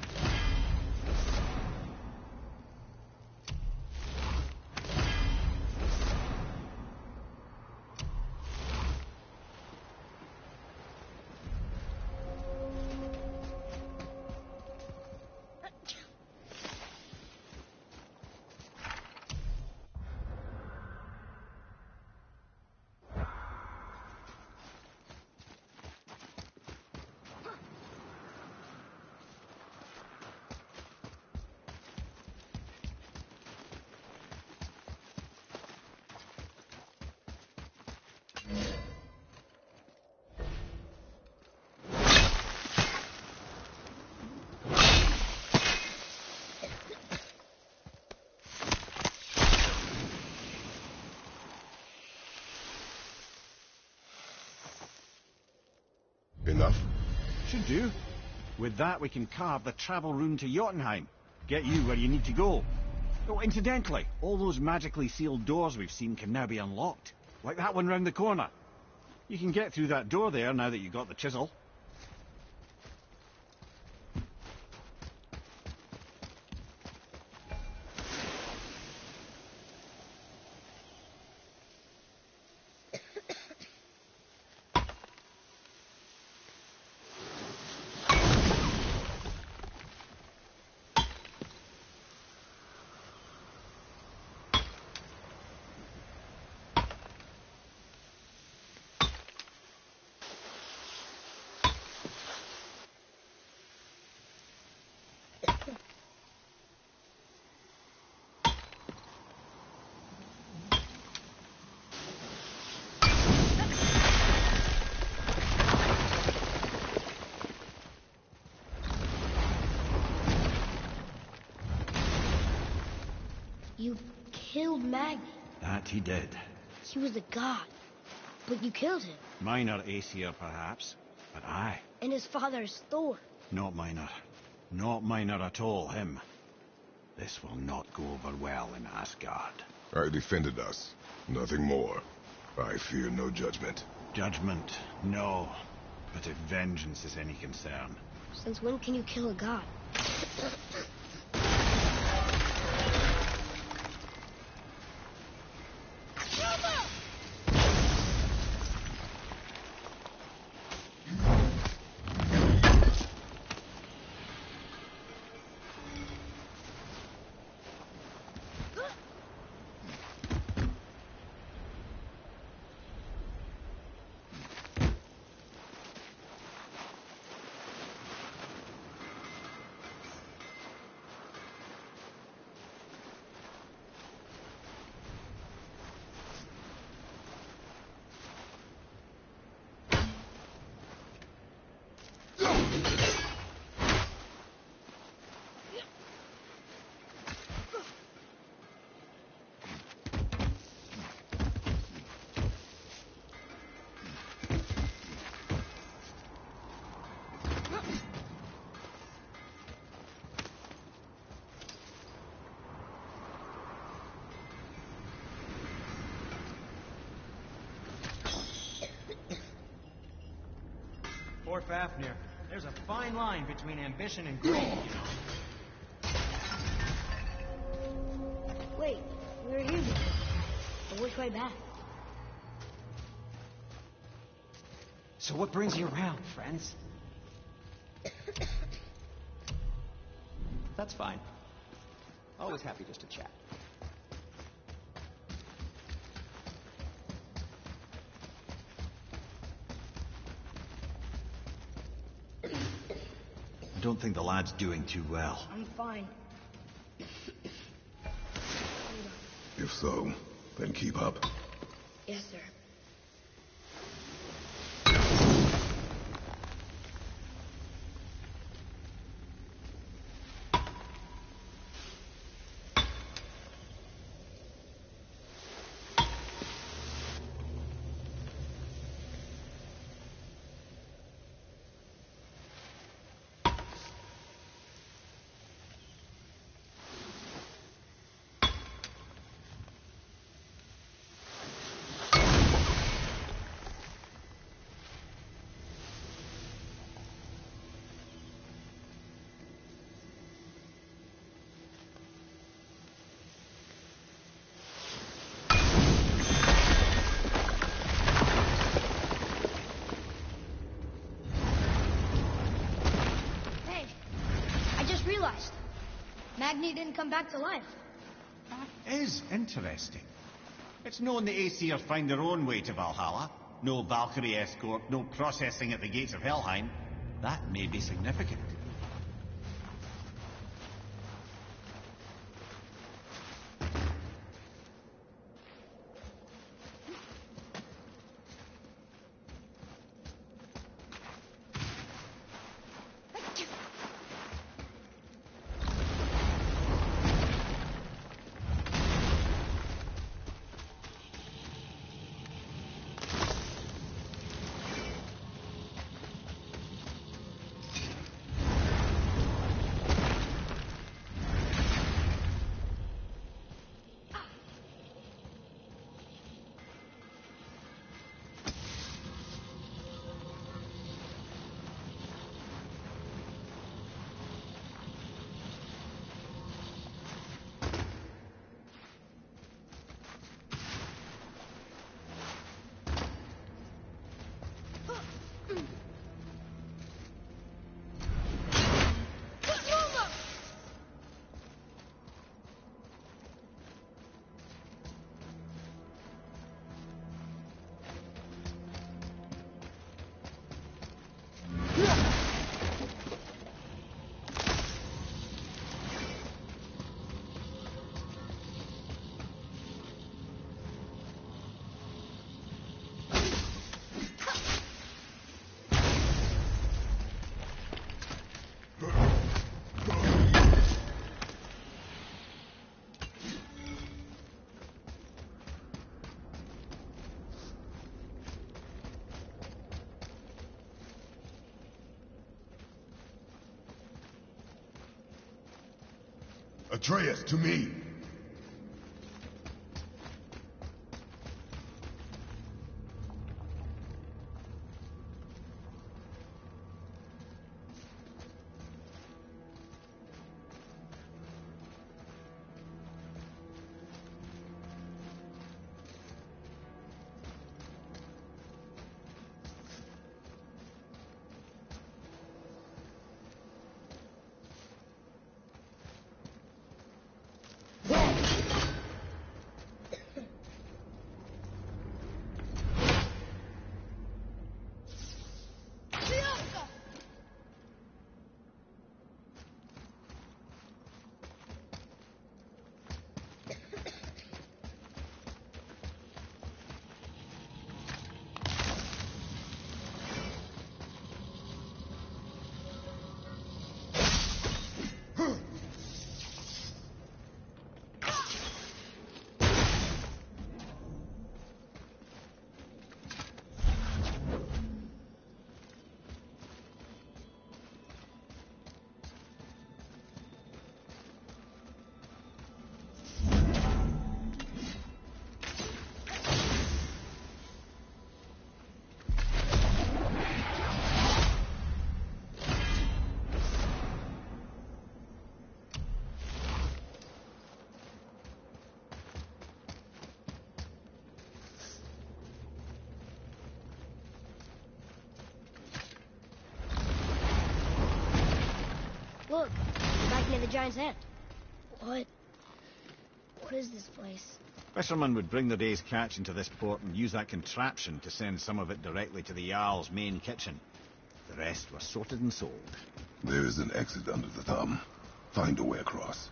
Enough? Should do. With that, we can carve the travel rune to Jotunheim. Get you where you need to go. Oh, incidentally, all those magically sealed doors we've seen can now be unlocked. Like that one round the corner. You can get through that door there now that you've got the chisel. You killed Magni. That he did. He was a god. But you killed him. Minor Aesir, perhaps. But I. And his father is Thor. Not minor. Not minor at all, him. This will not go over well in Asgard. I defended us. Nothing more. I fear no judgment. Judgment, no. But if vengeance is any concern. Since when can you kill a god? Poor Fafnir. There's a fine line between ambition and greed, you know. Wait, we were here before. But which way back? So what brings you around, friends? That's fine. Always happy just to chat. I don't think the lad's doing too well. I'm fine. If so, then keep up. Yes, sir. Magni didn't come back to life. That is interesting. It's known the Aesir find their own way to Valhalla. No Valkyrie escort, no processing at the gates of Helheim. That may be significant. Atreus, to me! the giant's hand. What is this place? Fishermen would bring their day's catch into this port and use that contraption to send some of it directly to the Jarl's main kitchen. The rest was sorted and sold. There is an exit under the thumb. Find a way across.